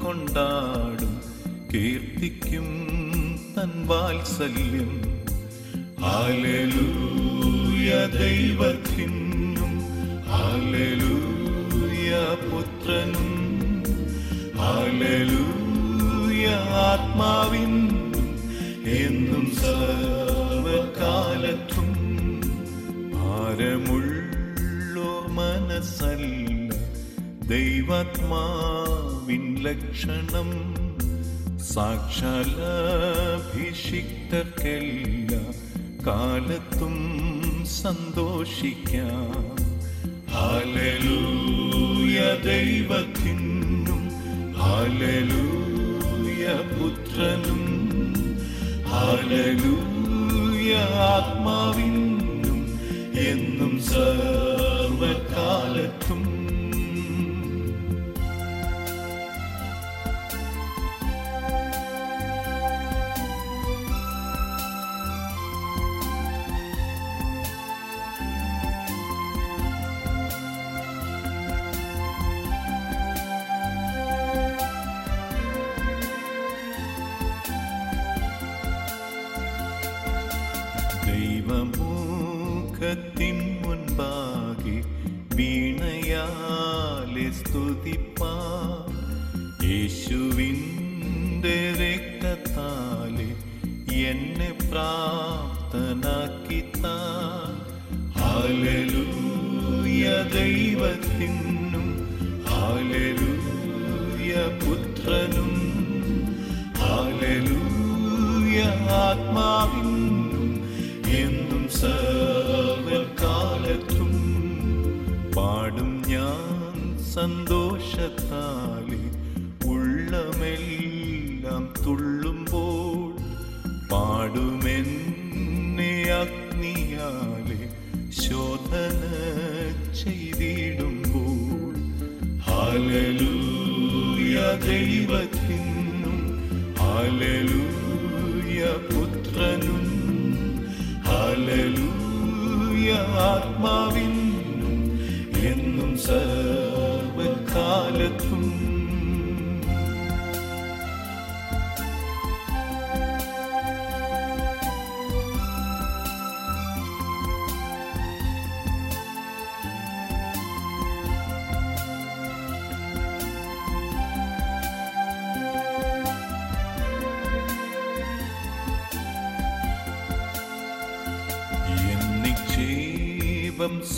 കൊണ്ടാടും, കീർത്തിക്കും തൻ വാത്സല്യം. ഹല്ലേലൂയ ദൈവത്തിനും, ഹല്ലേലൂയ പുത്രനും, ഹല്ലേലൂയ ആത്മാവിനും, എന്നും സർവകാലത്തും. ഭാരമുള്ളോർ മനസ്സല്ല ദൈവാത്മാവിൻ ലക്ഷണം, സാക്ഷാലഭിഷിക്തർക്കെല്ലാ കാലത്തും സന്തോഷിക്കാം. ഹല്ലേലൂയ ദൈവത്തിനും, ഹല്ലേലൂയ പുത്രനും, ഹല്ലേലൂയ ആത്മാവിനും, എന്നും സർവകാലത്തും. ദൈവമുഖത്തിൻ മുൻപാകെ വീണയാലെ സ്തുതിപ്പാൻ, യേശുവിൻ്റെ രക്തത്താലെ എന്നെ പ്രാപ്തനാക്കിത്താൻ. ഹല്ലേലൂയ ദൈവത്തിനും, ഹല്ലേലൂയ പുത്രനും, ഹല്ലേലൂയ ആത്മാവിനും, എന്നും സർവകാലത്തും. പാടും ഞാൻ സന്തോഷത്താലെ ഉള്ളമെല്ലാം തുള്ളുമ്പോൾ, പാടുമെന്നെ അഗ്നിയാലെ ശോധന ചെയ്തിടുമ്പോൾ. ഹല്ലേലൂയ ദൈവത്തിനും, ഹല്ലേലൂയ പുത്രനും, ഹല്ലേലൂയ ആത്മാവിനും, എന്നും സർവകാലത്തും.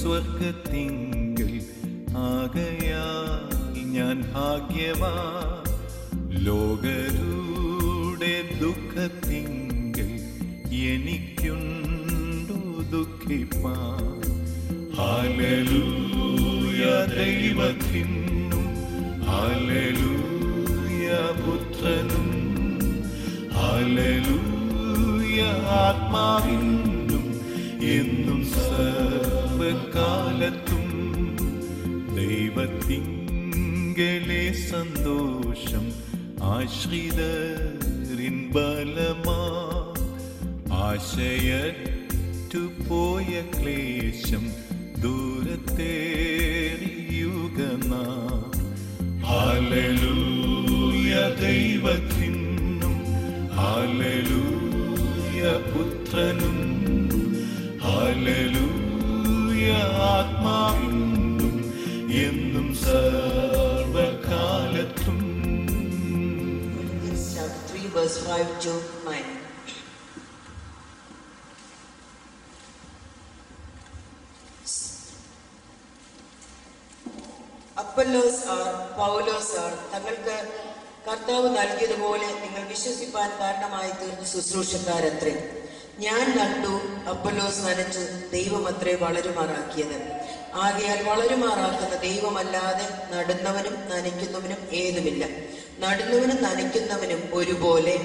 സ്വർഗത്തിങ്കൽ ആകയാൽ ഞാൻ ഭാഗ്യവാൻ, ലോകരുടെ ദുഃഖത്തിങ്കൽ എനിക്കുണ്ടു ദുഃഖിപ്പാൻ. ഹല്ലേലൂയ ദൈവത്തിനും, ഹല്ലേലൂയ പുത്രനും, ഹല്ലേലൂയ ആത്മാവിനും, എന്നും സർവകാലത്തും. ദൈവത്തിങ്കലെ സന്തോഷം ആശ്രിതരിൻ ബലമാ, ആശയറ്റു പോയ ക്ലേശം ദൂരത്തേറിയുകനാ. ഹല്ലേലൂയ ദൈവത്തിനും, ഹല്ലേലൂയ പുത്രനും, ഹല്ലേലൂയ ആത്മാവിനും, എന്നും സർവകാലത്തും. 3:5-9. അപ്പൊല്ലോസ് പൗലോസ് തങ്ങൾക്ക് കർത്താവ് നൽകിയതുപോലെ നിങ്ങൾ വിശ്വസിപ്പാൻ കാരണമായി തീർന്ന ശുശ്രൂഷക്കാരത്രേ. ഞാൻ നട്ടു, അപ്പൊല്ലോസ് നനച്ചു, ദൈവമത്രേ വളരുമാറാക്കിയത്. ആകയാൽ വളരുമാറാക്കുന്ന ദൈവമല്ലാതെ നടുന്നവനും നനയ്ക്കുന്നവനും ഏതുമില്ല. നടുന്നവനും നനയ്ക്കുന്നവനും ഒരുപോലെ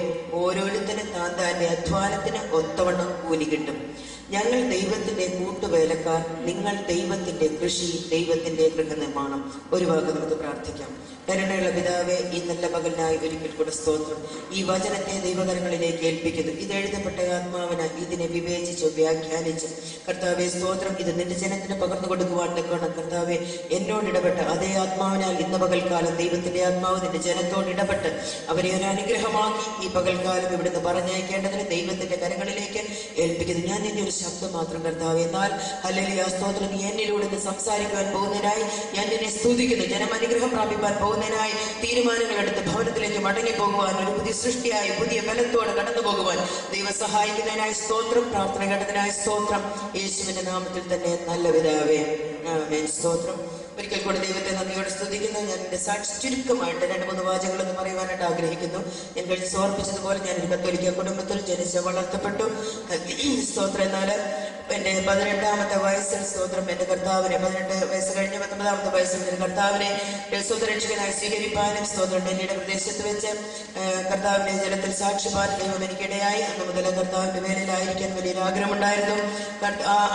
ഓരോരുത്തരും താന്റെ അധ്വാനത്തിന് ഒത്തവണ്ണം കൂലി കിട്ടും. ഞങ്ങൾ ദൈവത്തിന്റെ കൂട്ടുവേലക്കാർ, നിങ്ങൾ ദൈവത്തിന്റെ കൃഷി, ദൈവത്തിന്റെ ഗൃഹനിർമ്മാണം. ഒരു വാക്ക് നമുക്ക് പ്രാർത്ഥിക്കാം. കരുണയുള്ള പിതാവേ, ഈ നല്ല പകലിനായി ഒരിക്കൽ കൂടെ സ്തോത്രം. ഈ വചനത്തെ ദൈവകരങ്ങളിലേക്ക് ഏൽപ്പിക്കുന്നു. ഇത് എഴുതപ്പെട്ട ആത്മാവിനാൽ ഇതിനെ വിവേചിച്ച് വ്യാഖ്യാനിച്ച് കർത്താവെ സ്തോത്രം, ഇത് നിന്റെ ജനത്തിന് പകർന്നു കൊടുക്കുവാൻ നിൽക്കണം. കർത്താവെ, എന്നോട് ഇടപെട്ട അതേ ആത്മാവിനാൽ ഇന്ന് പകൽക്കാലം ദൈവത്തിന്റെ ആത്മാവ് നിന്റെ ജനത്തോട് കർത്താവിനോട് ഇടപെട്ട് അവരെ ഒരു അനുഗ്രഹമാക്കി ഈ പകൽക്കാലം ഇവിടുന്ന് പറഞ്ഞയക്കേണ്ടതിന് ദൈവത്തിന്റെ കരങ്ങളിലേക്ക് ഏൽപ്പിക്കുന്നു. ഞാൻ നിന്റെ ഒരു ശബ്ദം മാത്രം കർത്താവ്, എന്നാൽ ഹല്ലേലൂയ സ്തോത്രം, നീ എന്നിലൂടെ ഇന്ന് സംസാരിക്കുവാൻ പോകുന്നതിനായി ഞാൻ നിന്നെ സ്തുതിക്കുന്നു. ജനം അനുഗ്രഹം പ്രാപിപ്പാൻ പോകുന്നതിനായി തീരുമാനങ്ങൾ എടുത്ത് ഭവനത്തിലേക്ക് മടങ്ങി പോകുവാൻ, ഒരു പുതിയ സൃഷ്ടിയായി പുതിയ ബലത്തോടെ കടന്നു പോകുവാൻ ദൈവം സഹായിക്കുന്നതിനായി സ്തോത്രം. പ്രാർത്ഥന കേട്ടതിനായി സ്തോത്രം. യേശുവിന്റെ നാമത്തിൽ തന്നെ നല്ല പിതാവേ, ആമേൻ. സ്തോത്രം. ഒരിക്കൽ കൂടെ ദൈവത്തെ നന്ദിയോടെ സ്തുതിക്കുന്നു. ഞാൻ എൻ്റെ സാക്ഷി ചുരുക്കമായിട്ട് 2-3 വാചകങ്ങളൊന്ന് പറയുവാനായിട്ട് ആഗ്രഹിക്കുന്നു. ഞാൻ കഴിഞ്ഞ് സമർപ്പിച്ചതുപോലെ ഞാനൊരു കത്തോലിക്ക കുടുംബത്തിൽ ജനിച്ച് വളർത്തപ്പെട്ടു. സ്തോത്രം. എന്നാൽ എൻ്റെ 18ാമത്തെ വയസ്സിൽ സ്തോത്രം എൻ്റെ കർത്താവിനെ, 18 വയസ്സ് കഴിഞ്ഞ് 19ാമത്തെ വയസ്സിൽ എൻ്റെ കർത്താവിനെ സ്വതരക്ഷകനായി സ്വീകരിപ്പാനും സ്തോത്രം ഡൽഹിയുടെ പ്രദേശത്ത് വെച്ച് കർത്താവിനെ ജലത്തിൽ സാക്ഷിപ്പാൻ ദൈവം എനിക്കിടയായി. അന്ന് മുതൽ കർത്താവിൻ്റെ വേലയിലായിരിക്കാൻ വലിയൊരു ആഗ്രഹമുണ്ടായിരുന്നു.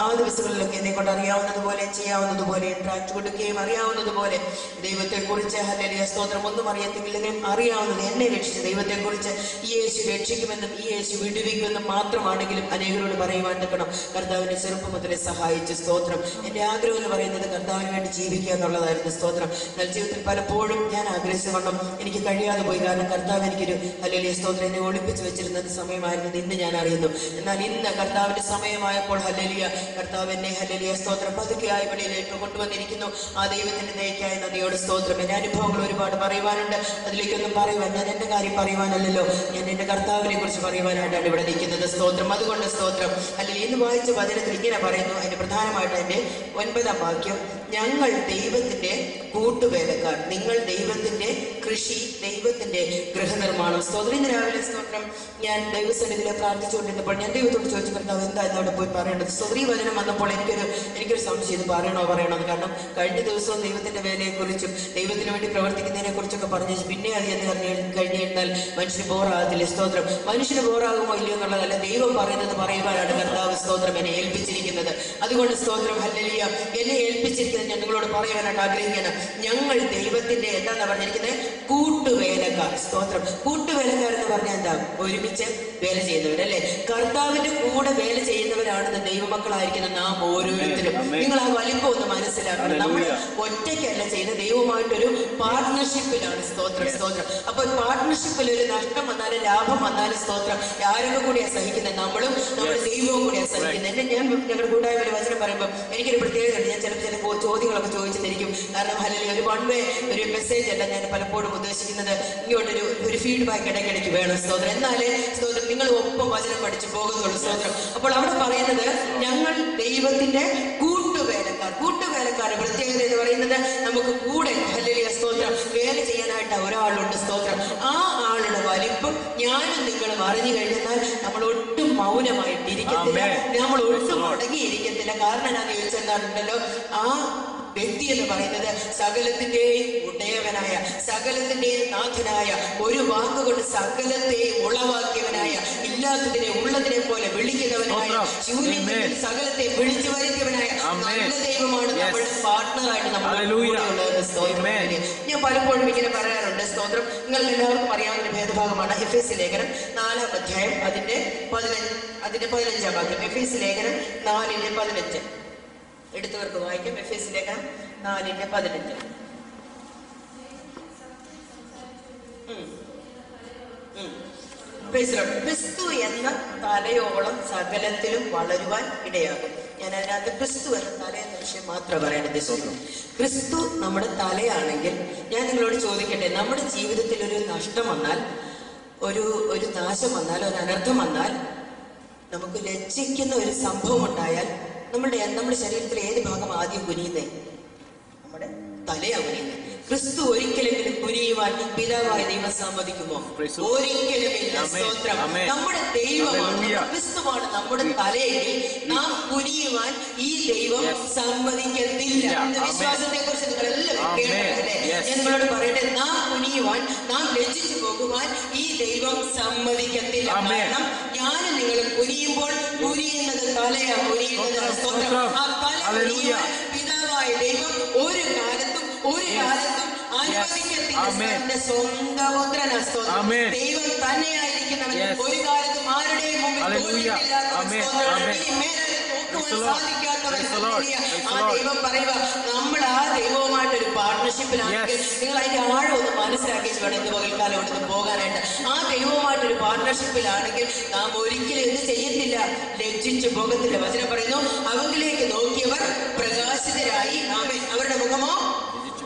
ആ ദിവസങ്ങളിലൊക്കെ എന്നെ കൊണ്ട് അറിയാവുന്നതുപോലെ ചെയ്യാവുന്നതുപോലെ ഇൻട്രാക്ട് കൊടുക്കുകയും അറിയാവുന്നതുപോലെ ദൈവത്തെക്കുറിച്ച് ഹല്ലേലൂയ സ്തോത്രം ഒന്നും അറിയത്തില്ലെങ്കിലും അറിയാവുന്നത് എന്നെ രക്ഷിച്ച ദൈവത്തെക്കുറിച്ച് ഈ യേശു രക്ഷിക്കുമെന്നും ഈ യേശു വിടുവിക്കുമെന്നും മാത്രമാണെങ്കിലും അനേകരോട് പറയുവാൻ നിൽക്കണം. കർത്താവിനെ ചെറുപ്പം മുതലേ സഹായിച്ചു. സ്തോത്രം. എൻ്റെ ആഗ്രഹം എന്ന് പറയുന്നത് കർത്താവിന് വേണ്ടി ജീവിക്കുക എന്നുള്ളതായിരുന്നു. സ്തോത്രം. എന്നാൽ ജീവിതത്തിൽ പലപ്പോഴും ഞാൻ ആഗ്രഹിച്ചവണ്ണം എനിക്ക് കഴിയാതെ പോയി. കാരണം കർത്താവ് എനിക്കൊരു ഹല്ലേലൂയ സ്തോത്രം എന്നെ ഒളിപ്പിച്ച് വെച്ചിരുന്ന സമയമായിരുന്നു ഇന്ന് ഞാൻ അറിയുന്നു. എന്നാൽ ഇന്ന് കർത്താവിന്റെ സമയമായപ്പോൾ ഹല്ലേലൂയ കർത്താവ് എന്നെ ഹല്ലേലൂയ സ്തോത്രം പതുക്കെയായി വെളിയിലേക്ക് കൊണ്ടുവന്നിരിക്കുന്നു. ആ ദൈവത്തിന്റെ ദയക്കായ നദിയോട് സ്തോത്രം. എൻ്റെ അനുഭവങ്ങൾ ഒരുപാട് പറയുവാനുണ്ട്. അതിലേക്കൊന്നും പറയുവാൻ, ഞാൻ എൻ്റെ കാര്യം പറയുവാനല്ലല്ലോ, ഞാൻ എൻ്റെ കർത്താവിനെ കുറിച്ച് പറയുവാനായിട്ടാണ് ഇവിടെ നിൽക്കുന്നത്. സ്തോത്രം. അതുകൊണ്ട് സ്തോത്രം. അല്ലെങ്കിൽ ഇന്ന് വായിച്ച വചനത്തിൽ ഇങ്ങനെ പറയുന്നു. അതിന്റെ പ്രധാനമായിട്ട് എൻ്റെ 9ാം വാക്യം, ഞങ്ങൾ ദൈവത്തിന്റെ കൂട്ടുവേലക്കാർ, നിങ്ങൾ ദൈവത്തിന്റെ കൃഷി, ദൈവത്തിന്റെ ഗൃഹനിർമ്മാണം. സ്തോത്രം. ഇന്ന് രാവിലെ സ്തോത്രം ഞാൻ ദൈവസന്നിധിയിലെ പ്രാർത്ഥിച്ചുകൊണ്ടിരുന്നപ്പോൾ ഞാൻ ദൈവത്തോട് ചോദിച്ചു, കർത്താവ് എന്താ അവിടെ പോയി പറയേണ്ടത്? സ്തോത്രം. വചനം വന്നപ്പോൾ എനിക്കൊരു സംശയം, ഇത് പറയണോ? കാരണം കഴിഞ്ഞ ദിവസവും ദൈവത്തിന്റെ വേലയെക്കുറിച്ചും ദൈവത്തിന് വേണ്ടി പ്രവർത്തിക്കുന്നതിനെ കുറിച്ചൊക്കെ പറഞ്ഞു. പിന്നെ അത് എന്ന് കഴിഞ്ഞു കഴിഞ്ഞാൽ മനുഷ്യന് ബോറാകത്തില്ലേ? സ്തോത്രം. മനുഷ്യന് ബോറാകുമോ ഇല്ലയോ എന്നുള്ളതല്ല, ദൈവം പറയുന്നത് പറയുവാനാണ് കർത്താവ് സ്തോത്രം എന്നെ ഏൽപ്പിച്ചിരിക്കുന്നത്. അതുകൊണ്ട് സ്തോത്രം ഹല്ലേലൂയ എന്നെ ഏൽപ്പിച്ചിരിക്കുന്നത് ഞാൻ നിങ്ങളോട് പറയുവാനായിട്ട് ആഗ്രഹിക്കുകയാണ്. ഞങ്ങൾ ദൈവത്തിന്റെ എന്താണെന്ന് പറഞ്ഞിരിക്കുന്നത്? കൂട്ടുവേലക്കാർ. സ്തോത്രം. കൂട്ടുവേലക്കാർ എന്ന് പറഞ്ഞാൽ എന്താ? ഒരുമിച്ച് വേല ചെയ്യുന്നവരല്ലേ? കർത്താവിന്റെ കൂടെ വേല ചെയ്യുന്നവരാണെന്ന് ദൈവമക്കളായിരിക്കുന്ന നാം ഓരോരുത്തരും. നിങ്ങൾ ആ വലിപ്പം ഒന്ന് മനസ്സിലാക്കണം. നമ്മൾ ഒറ്റയ്ക്കല്ല ചെയ്യുന്നത്, ദൈവമായിട്ടൊരു പാർട്ട്ണർഷിപ്പിലാണ്. സ്തോത്രം. സ്തോത്രം. അപ്പോൾ പാർട്ട്ണർഷിപ്പിൽ ഒരു നഷ്ടം വന്നാലും ലാഭം വന്നാലും സ്തോത്രം ആരൊക്കെ കൂടിയാണ് സഹിക്കുന്നത്? നമ്മളും നമ്മുടെ ദൈവവും കൂടിയാണ് സഹിക്കുന്നത്. ഞാൻ ഞങ്ങളുടെ കൂട്ടായ്മ വചനം പറയുമ്പോൾ എനിക്കൊരു പ്രത്യേകത ഉണ്ട്. ഞാൻ ചിലപ്പോൾ ചോദ്യങ്ങളൊക്കെ ചോദിച്ചിരിക്കും. കാരണം ഹല്ലേലൂയ ഒരു വൺ വേ ഒരു മെസ്സേജ് അല്ല ഞാൻ പലപ്പോഴും ഉദ്ദേശിക്കുന്നത്. ഇങ്ങോട്ടൊരു ഫീഡ്ബാക്ക് ഇടയ്ക്കിടയ്ക്ക് വേണം. സ്തോത്രം. എന്നാലേ സ്തോത്രം നിങ്ങൾ ഒപ്പം വചനം പഠിച്ചു പോകുന്നുള്ളൂ. സ്തോത്രം. അപ്പോൾ അവിടെ പറയുന്നത് ഞങ്ങൾ ദൈവത്തിന്റെ കൂട്ടുവേലക്കാർ പ്രത്യേകത എന്ന് പറയുന്നത് നമുക്ക് കൂടെ ഹല്ലേലൂയ സ്തോത്രം വേല ചെയ്യാനായിട്ട് ഒരാളുണ്ട്. സ്തോത്രം. ആ ആളുടെ വലിപ്പം ഞാനും നിങ്ങളും അറിഞ്ഞു കഴിഞ്ഞാൽ നമ്മൾ ഒട്ടും മൗനമായിട്ടിരിക്കത്തില്ല, നമ്മൾ ഒട്ടും അടങ്ങിയിരിക്കത്തില്ല. കാരണം എന്നാന്ന് ചോദിച്ചെന്നാണുണ്ടല്ലോ, ആ വ്യക്തി എന്ന് പറയുന്നത് സകലത്തിന്റെയും ഉടയവനായ, സകലത്തിന്റെയും നാഥനായ, ഒരു വാക്കുകൊണ്ട് സകലത്തെയും ഉളവാക്കിയവനായ, ഇല്ലാത്തതിനെ ഉള്ളതിനെ പോലെ വിളിക്കുന്നവനായ, ശൂന്യത്തിൽ സകലത്തെ വിളിച്ചു വരുത്തിയവനായ നല്ല ദൈവമാണ് നമ്മുടെ പാർട്ട്ണറായിട്ട് നമ്മുടെ. ഞാൻ പലപ്പോഴും ഇങ്ങനെ പറയാറുണ്ട്. സ്തോത്രം. നിങ്ങൾക്ക് എല്ലാവർക്കും അറിയാവുന്ന ഭേദഭാഗമാണ് എഫേസ്യ ലേഖനം 4-ാം അധ്യായം അതിന്റെ 15-ാം വാക്യം. എഫേസ്യ ലേഖനം 4:15 എടുത്തവർക്ക് വായിക്കാം. എഫേസ്യ ലേഖനം 4:15. ക്രിസ്തു എന്ന തലയോളം സകലത്തിലും വളരുവാൻ ഇടയാകും. ഞാൻ അതിനകത്ത് ക്രിസ്തു എന്ന തല എന്ന വിഷയം മാത്രം പറയേണ്ടത്. ക്രിസ്തു നമ്മുടെ തലയാണെങ്കിൽ ഞാൻ നിങ്ങളോട് ചോദിക്കട്ടെ, നമ്മുടെ ജീവിതത്തിൽ ഒരു നഷ്ടം വന്നാൽ, ഒരു നാശം വന്നാൽ, ഒരു അനർത്ഥം വന്നാൽ, നമുക്ക് ലജ്ജിക്കുന്ന ഒരു സംഭവം ഉണ്ടായാൽ നമ്മുടെ ശരീരത്തിൽ ഏത് ഭാഗം ആദ്യം കുനിയുന്നേ? നമ്മുടെ തലയാണ് കുനിയുന്നത്. ക്രിസ്തു ഒരിക്കലെങ്കിലും കുനിയുവാൻ പിതാവായ ദൈവം സമ്മതിക്കുമോ? ഒരിക്കലുമില്ല. സ്തോത്രം. നമ്മുടെ ദൈവമാണ്, ക്രിസ്തുവാണ് നമ്മുടെ തലയെങ്കിൽ നാം കുനിയുവാൻ ഈ ദൈവം സമ്മതിക്കത്തില്ല. വിശ്വാസത്തെ കുറിച്ച് നിങ്ങൾ എല്ലാവരും കേട്ടല്ലേ? ഞാൻ നിങ്ങളോട് പറയട്ടെ, നാം കുനിയുവാൻ, നാം ലജ്ജിച്ചു പോകുവാൻ ഈ ദൈവം സമ്മതിക്കത്തില്ല. കാരണം ഞാനും നിങ്ങളും കുനിയുമ്പോൾ കുനിയുന്നത് തലയാണ് കുനിയുന്നത്. സ്തോത്രം. ആ തല കുനിയുവാൻ പിതാവായ ദൈവം ഒരു കാലത്തും അനുവദിക്കത്തില്ല. സ്വന്തം മുദ്രന. സ്തോത്രം. ദൈവം തന്നെയായിരിക്കുന്നവൻ ഒരു കാലത്തും ആരുടെയും മുമ്പിൽ വെക്കുവാൻ സാധിക്കാത്തവൻ. ആ ദൈവം പറയുക, നമ്മൾ ആ ദൈവവുമായിട്ടൊരു പാർട്ണർഷിപ്പിലാണെങ്കിൽ നിങ്ങൾ അതിന്റെ ആഴം ഒന്ന് മനസ്സിലാക്കി വേണം ഇന്ന് പകൽക്കാലം ഇവിടുന്ന് പോകാനായിട്ട്. ആ ദൈവവുമായിട്ടൊരു പാർട്ണർഷിപ്പിലാണെങ്കിൽ നാം ഒരിക്കലും എന്ത് ചെയ്യത്തില്ല, ലജ്ജിച്ചു പോകത്തില്ല. വചനം പറയുന്നു, അവങ്കിലേക്ക് നോക്കിയവർ പ്രകാശിതരായി. ആമേൻ. അവരുടെ മുഖമോ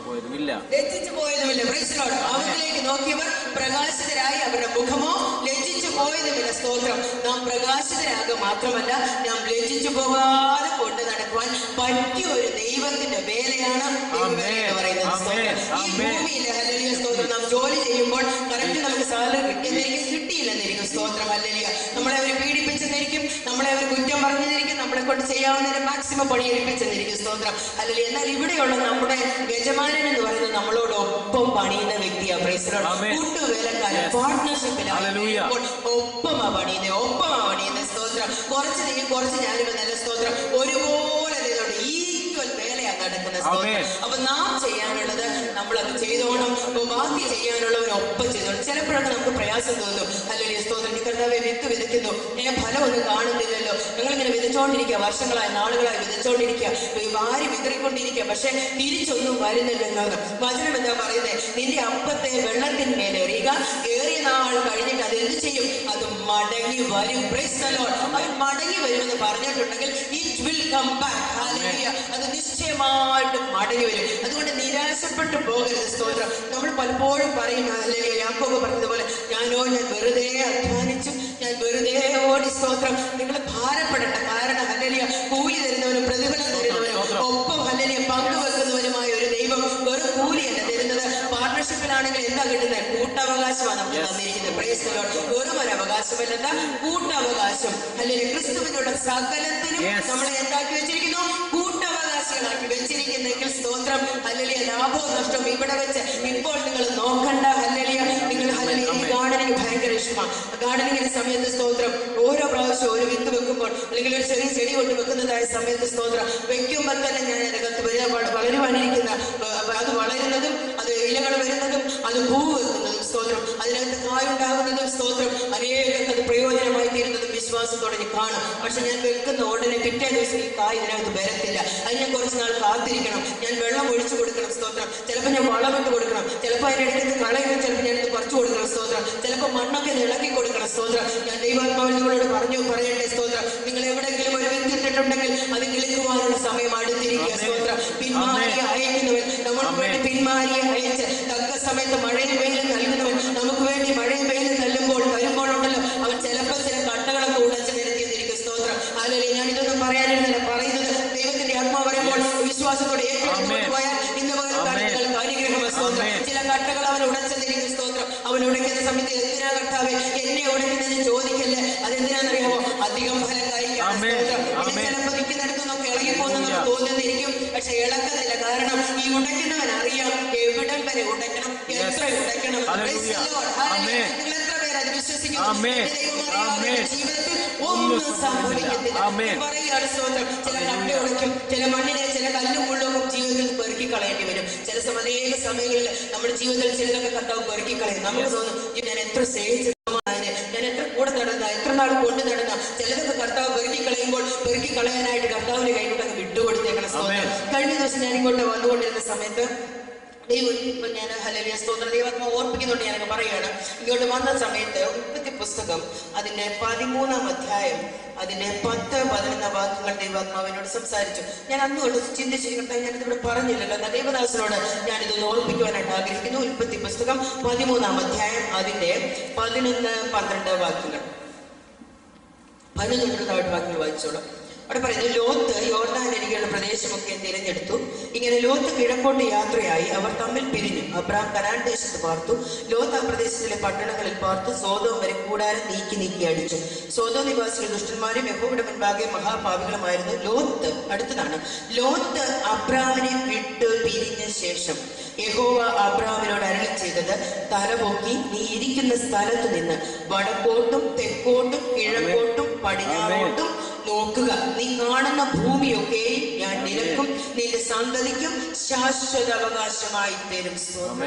ലജ്ജിച്ചു പോയതുമില്ല. Praise the lord. അവങ്കിലേക്ക് നോക്കിയവർ പ്രകാശിതരായി, അവരുടെ മുഖമോ ലജ്ജിച്ചു പോയതുമില്ല. സ്തോത്രം. നാം പ്രകാശിതരാകുക മാത്രമല്ല, നാം ലജ്ജിച്ചു പോകാതെ കൊണ്ട് നടക്കുവാൻ പറ്റിയ ഒരു ദൈവത്തിന്റെ വേലയാണ് പറയുന്നത്. ഈ ഭൂമിയിലെ ഹല്ലേലൂയ സ്തോത്രം, നാം ജോലി ചെയ്യുമ്പോൾ കറക്റ്റ് നമുക്ക് സാലറി കിട്ടിയെന്നിരിക്കും, കിട്ടിയില്ലെന്നിരിക്കും. സ്തോത്രം. ഹല്ലേലൂയ. നമ്മളെ അവർ പീഡിപ്പിച്ചെന്നിരിക്കും, നമ്മളെ അവർ കുറ്റം പറഞ്ഞെന്നിരിക്കും, നമ്മളെ കൊണ്ട് ചെയ്യാവുന്നതിന് മാക്സിമം പണിയെടുപ്പിച്ചെന്നിരിക്കും. സ്തോത്രം. ഹല്ലേലൂയ. എന്നാൽ ഇവിടെയുള്ള നമ്മുടെ യജമാനൻ എന്ന് പറയുന്നത് നമ്മളോടൊപ്പം പണിയുന്ന വ്യക്തിയാണ്. Praise the lord. കൂട്ടുവേലക്കാരൻ, പാർട്ട്ണർഷിപ്പിലാണ്. ഒപ്പമാ പണിയുന്നത്. സ്തോത്രം. കുറച്ച് നീയും കുറച്ച് ഞാനും നല്ല. സ്തോത്രം. ഒരുപോലെ ഈക്വൽ വേലയാണ് നടക്കുന്നത്. അപ്പൊ നാം ചെയ്യാനുള്ളത് നമ്മളത് ചെയ്തോണം, ബാക്കി ചെയ്യാനുള്ളവരൊപ്പം ചെയ്തോണം. ചിലപ്പോഴൊക്കെ നമുക്ക് പ്രയാസം തോന്നും. അല്ലെങ്കിൽ സ്തോത്രം, നീ കർത്താവേ വിത്ത് വിതയ്ക്കുന്നു, ഫലം ഒന്നും കാണുന്നില്ലല്ലോ. ഞങ്ങളിങ്ങനെ വിതച്ചോണ്ടിരിക്കുക, വർഷങ്ങളായി നാളുകളായി വിതച്ചോണ്ടിരിക്കുക, വാരി വിതറിക്കൊണ്ടിരിക്കുക, പക്ഷെ തിരിച്ചൊന്നും വരുന്നില്ലെന്ന്. വചനം എന്താ പറയുന്നത്? നിന്റെ അപ്പത്തെ വെള്ളത്തിന്മേൽ എറിയുക, ഏറിയ നാൾ കഴിഞ്ഞിട്ട് അത് എന്ത് ചെയ്യും? അത് മടങ്ങി വരും. Praise the lord. അത് മടങ്ങി വരുമെന്ന് പറഞ്ഞിട്ടുണ്ടെങ്കിൽ it will come back. Hallelujah. അത് നിശ്ചയമായിട്ട് മടങ്ങി വരും. അതുകൊണ്ട് നിരാശപ്പെട്ടു പോകരുത്. സ്തോത്രം. നമ്മൾ പലപ്പോഴും പറയും, ഹല്ലേലൂയ, യാക്കോബ് പറഞ്ഞതുപോലെ, ഞാൻ വെറുതെ അധ്വാനിച്ചു, ഞാൻ വെറുതെ ഓടി. സ്തോത്രം. നിങ്ങൾ ഭാരപ്പെടേണ്ട. കാരണം ഹല്ലേലൂയ, കൂലി തരുന്നവനും പ്രതിഫലം തരുന്നവനും ഒപ്പം ഹല്ലേലൂയ പങ്കുവെക്കുന്നവനുമായ ഒരു ദൈവം വെറും കൂലിയല്ല തരുന്നത്. പാർട്ണർഷിപ്പിലാണെങ്കിൽ എന്താ കിട്ടുന്നത്? കൂട്ടവകാശമാണ് നമുക്ക് തന്നിരിക്കുന്നത്. Price the Lord. വെറും ഒരു അവകാശമല്ല, കൂട്ടവകാശം. ഹല്ലേലൂയ. ക്രിസ്തുവിനുള്ള സകലത്തിനും നമ്മളെ എന്താക്കി വെച്ചിരിക്കുന്നു? കൂട്ടവകാശികളാക്കി വെച്ചിരിക്കുന്നെങ്കിൽ സ്തോത്രം. ഹല്ലേലൂയ. ലാഭവും നഷ്ടവും ഇവിടെ വെച്ച് ഇപ്പോൾ നിങ്ങൾ നോക്കണ്ട. ഹല്ലേലൂയ. നിങ്ങൾ ഹല്ലേലൂയ. എനിക്ക് ഗാർഡനിങ് ഭയങ്കര ഇഷ്ടമാണ്. ഗാർഡനിങ്ങിന്റെ സമയത്ത് സ്തോത്രം, ഓരോ പ്രാവശ്യം ഒരു വിത്ത് വെക്കുമ്പോൾ അല്ലെങ്കിൽ ഒരു ചെറിയ ചെടി കൊണ്ട് വെക്കുന്നതായ സമയത്ത് സ്തോത്രം, വെക്കുമ്പോൾ തന്നെ ഞാൻ അതിനകത്ത് വളരുവാനിരിക്കുന്ന, അത് വളരുന്നതും അത് ഇലകൾ വരുന്നതും അത് പൂവ് വെക്കുന്നതും സ്തോത്രം, അതിനകത്ത് കായുണ്ടാകുന്നതും സ്തോത്രം, അനേകർക്ക് അത് പ്രയോജനമായി തീരുന്നതും വിശ്വാസത്തോടെ ഞാൻ കാണും. പക്ഷെ ഞാൻ വെക്കുന്ന ഉടനെ പിറ്റേ ദിവസം ഈ കായ് ഇതിനകത്ത് വരത്തില്ല. അത് ഞാൻ കുറച്ച് നാൾ കാത്തിരിക്കണം. ഞാൻ വെള്ളം ഒഴിച്ചു കൊടുക്കണം. സ്തോത്രം. ചിലപ്പോൾ ഞാൻ വളമിട്ട് കൊടുക്കണം, ചിലപ്പോൾ അതിനിടയ്ക്ക് കളയും, ചിലപ്പോൾ ഞാനത് പറിച്ചു കൊടുക്കണം. സ്തോത്രം. ചിലപ്പോൾ മണ്ണൊക്കെ ഇളക്കി കൊടുക്കണം. സ്തോത്രം. ഞാൻ ദൈവാത്മാവിൽ നിങ്ങളോട് പറയട്ടെ. സ്തോത്രം. നിങ്ങൾ എവിടെയെങ്കിലും ഒരു വിത്തിട്ടിട്ടുണ്ടെങ്കിൽ അത് കിളിക്കുവാനുള്ള സമയം അടുത്തിരിക്കുക. സ്തോത്രം. പിന്മാറിയെ അയക്കുന്നവൻ, നമുക്ക് വേണ്ടി പിന്മാറിയെ അയച്ച് തക്ക സമയത്ത് മഴയും വെയിലും നൽകുന്നവൻ, നമുക്ക് വേണ്ടി മഴയും വെയിലും തരുമ്പോഴുണ്ടല്ലോ, അവൻ ചിലപ്പോൾ ചില കട്ടകളൊക്കെ ഉടച്ച് നിരത്തിയിരിക്കും. സ്തോത്രം. അല്ലെങ്കിൽ ഞാൻ ഇതൊന്നും പറയാനിരുന്നില്ല, പറയുന്നത് ദൈവത്തിന്റെ ആത്മാവ് പറയുമ്പോൾ വിശ്വാസത്തോടെ ഏറ്റെടുത്ത് പോയാൽ ഇന്ന് നിങ്ങൾക്ക് അനുഗ്രഹം. സ്തോത്രം. ചില കട്ടകൾ അവൻ ഉടച്ചെന്നിരിക്കും. സ്തോത്രം. അവൻ ഉടയ്ക്കുന്ന സമയത്ത് എന്തിനാ കർത്താവേ എന്നെ ഉടയ്ക്കുന്നതിന് ചോദിക്കല്ലേ. അതെന്തിനാണെന്നറിയാമോ? അധികം ഫലം കഴിക്കാം. ചിലപ്പോൾ നിൽക്കുന്നിടത്തുനിന്നൊക്കെ ഇളകിപ്പോകുന്നു തോന്നുന്നിരിക്കും, പക്ഷെ ഇളക്കുന്നില്ല. കാരണം ഈ ഉടയ്ക്കുന്നവൻ അറിയാം എവിടം വരെ ഉടയ്ക്കണം, എത്ര ഉടയ്ക്കണം. നിങ്ങൾ എത്ര പേര് അത് വിശ്വസിക്കുന്നു? ജീവിതത്തിൽ ഒന്നും സംഭവിക്കത്തില്ല. പറയുകയാണ് സ്തോത്രം. ചില കട്ട ഉടയ്ക്കും, ചില മണ്ണിനെ, ചില കല്ലും മുള്ളൊക്കെ ജീവിതത്തിൽ പെറുക്കി കളയേണ്ടി വരും. ചില അനേക സമയങ്ങളിൽ നമ്മുടെ ജീവിതത്തിൽ ചിലതൊക്കെ കർത്താവ് പെറുക്കി കളയും. നമുക്ക് തോന്നും, ഞാൻ എത്ര സ്നേഹിച്ചു, ഞാൻ എത്ര കൂടെ നടന്ന, എത്ര നാൾ കൊണ്ട് നടന്ന. ചിലതൊക്കെ കർത്താവ് പെറുക്കി കളയുമ്പോൾ പെറുക്കി കളയാനായിട്ട് കർത്താവിന്റെ കൈകൊണ്ടൊക്കെ വിട്ടുകൊടുത്തേക്കണം. കഴിഞ്ഞ ദിവസം ഞാൻ ഇങ്ങോട്ട് വന്നുകൊണ്ടിരുന്ന സമയത്ത് ഞാൻ ഹല്ലേലൂയ സ്തോത്രം ദൈവാത്മാവ് ഓർപ്പിക്കുന്നുണ്ട്. ഞാനൊക്കെ പറയുകയാണ്. ഇങ്ങോട്ട് വന്ന സമയത്ത് ഉൽപ്പത്തി പുസ്തകം അതിന്റെ 13-ാം അധ്യായം അതിന്റെ 10-11 വാക്യങ്ങൾ ദൈവാത്മാവിനോട് സംസാരിച്ചു. ഞാൻ അന്നുകൊണ്ട് ചിന്തിച്ചിരിക്കട്ടെ, ഞാനിതിവിടെ പറഞ്ഞില്ലല്ലോ. എന്നാൽ ദൈവദാസനോട് ഞാനിതൊന്ന് ഓർപ്പിക്കുവാനായിട്ട് ആഗ്രഹിക്കുന്നു. ഉൽപ്പത്തി പുസ്തകം 13-ാം അധ്യായം അതിന്റെ 11-12 വാക്യങ്ങൾ. 11-12 വാക്യങ്ങൾ വായിച്ചോളാം. അവിടെ പറയുന്നത്, ലോത്ത് യോർദാനരികെയുള്ള പ്രദേശമൊക്കെ തിരഞ്ഞെടുത്തു. ഇങ്ങനെ ലോത്ത് കിഴക്കോട്ട് യാത്രയായി. അവർ തമ്മിൽ പിരിഞ്ഞു. അബ്രാം കനാൻ ദേശത്ത് പാർത്തു. ലോത്ത് ആ പ്രദേശത്തിലെ പട്ടണങ്ങളിൽ പാർത്തു. സോദോം വരെ കൂടാരം നീക്കി അടിച്ചു. സോദോ നിവാസികൾ ദുഷ്ടന്മാരും യഹോവയുടെ മുൻപാകെ മഹാപാപികളുമായിരുന്നു. ലോത്ത് അടുത്തതാണ്. ലോത്ത് അബ്രാമിനെ വിട്ട് പിരിഞ്ഞ ശേഷം യഹോവ അബ്രാമിനോട് അരുളി ചെയ്തത്, തലപൊക്കി നീ ഇരിക്കുന്ന സ്ഥലത്ത് നിന്ന് വടക്കോട്ടും തെക്കോട്ടും കിഴക്കോട്ടും പടിഞ്ഞാറോട്ടും നോക്കുക. നീ കാണുന്ന ഭൂമിയൊക്കെയും ഞാൻ നിനക്കും നിന്റെ സന്തതിക്കും ശാശ്വത അവകാശമായി തരും.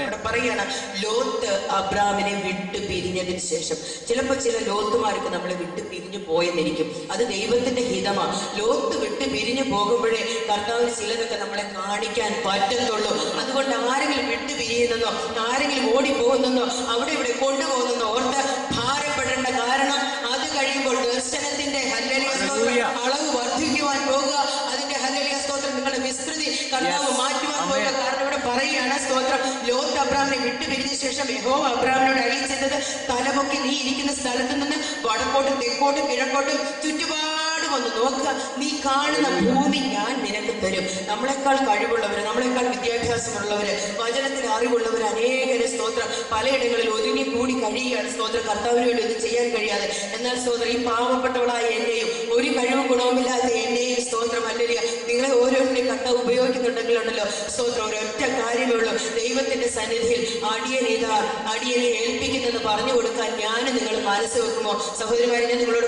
ഇവിടെ പറയാണ് ലോത്ത് അബ്രാമിനെ വിട്ടു പിരിഞ്ഞതിന് ശേഷം. ചിലപ്പോൾ ചില ലോത്തുമാർക്ക് നമ്മളെ വിട്ടു പിരിഞ്ഞു പോയെന്നിരിക്കും. അത് ദൈവത്തിന്റെ ഹിതമാണ്. ലോത്ത് വിട്ടു പിരിഞ്ഞു പോകുമ്പോഴേ കർത്താവിന് ചിലതൊക്കെ നമ്മളെ കാണിക്കാൻ പറ്റത്തുള്ളൂ. അതുകൊണ്ട് ആരെങ്കിലും വിട്ടു പിരിയുന്നെന്നോ ആരെങ്കിലും ഓടിപ്പോകുന്നെന്നോ അവിടെ ഇവിടെ കൊണ്ടുപോകുന്നെന്നോ ഓർത്ത് ഭാരപ്പെടേണ്ട. കാരണം അത് കഴിയുമ്പോൾ ദർശനത്തിന്റെ ഹല്ലേലൂയ സ്തോത്രം അളവ് വർദ്ധിക്കുവാൻ പോകുക. അതിന്റെ ഹല്ലേലൂയ സ്തോത്രം നിങ്ങളുടെ വിസ്തൃതി കർത്താവ് മാറ്റുവാൻ പോകുക. കാരണം ഇവിടെ പറയുകയാണ് സ്തോത്രം, ലോത്ത് അബ്രാമിനെ വിട്ടു പിരിഞ്ഞ ശേഷം യഹോവ അബ്രാമിനോട് അരുളിച്ചെയ്തത്, തലപൊക്കി നീ ഇരിക്കുന്ന സ്ഥലത്ത് നിന്ന് വടക്കോട്ടും തെക്കോട്ടും കിഴക്കോട്ടും ചുറ്റുപാട് വന്ന് നോക്കുക. നീ കാണുന്ന ഭൂമി ഞാൻ നിനക്ക് തരും. നമ്മളെക്കാൾ കഴിവുള്ളവര്, നമ്മളെക്കാൾ വിദ്യാഭ്യാസമുള്ളവര്, വചനത്തിൽ അറിവുള്ളവർ അനേകരെ സ്തോത്രം പലയിടങ്ങളിൽ ഒതുങ്ങി കൂടി കഴിയുകയാണ്. സ്തോത്രം കർത്താവിന് വേണ്ടി ഒന്നും ചെയ്യാൻ കഴിയാതെ. എന്നാൽ സ്തോത്രം ഈ പാവപ്പെട്ടവളായ എന്നെയും ഒരു കഴിവും ഗുണവുമില്ലാത്ത എന്നെയും സ്തോത്രം ഹല്ലേലൂയ നിങ്ങളെ ഓരോരുത്തരെയും കർത്താവ് ഉപയോഗിക്കുന്നുണ്ടെങ്കിലുണ്ടല്ലോ സ്തോത്രം ഒരൊറ്റ കാര്യമേ ഉള്ളൂ. ദൈവത്തിന്റെ സന്നിധിയിൽ അടിയനെ ഏൽപ്പിക്കുന്നെന്ന് പറഞ്ഞു കൊടുക്കാൻ ഞാൻ നിങ്ങൾ മനസ്സ് വെക്കുമോ? സഹോദരന്മാരെ ഞാൻ നിങ്ങളോട്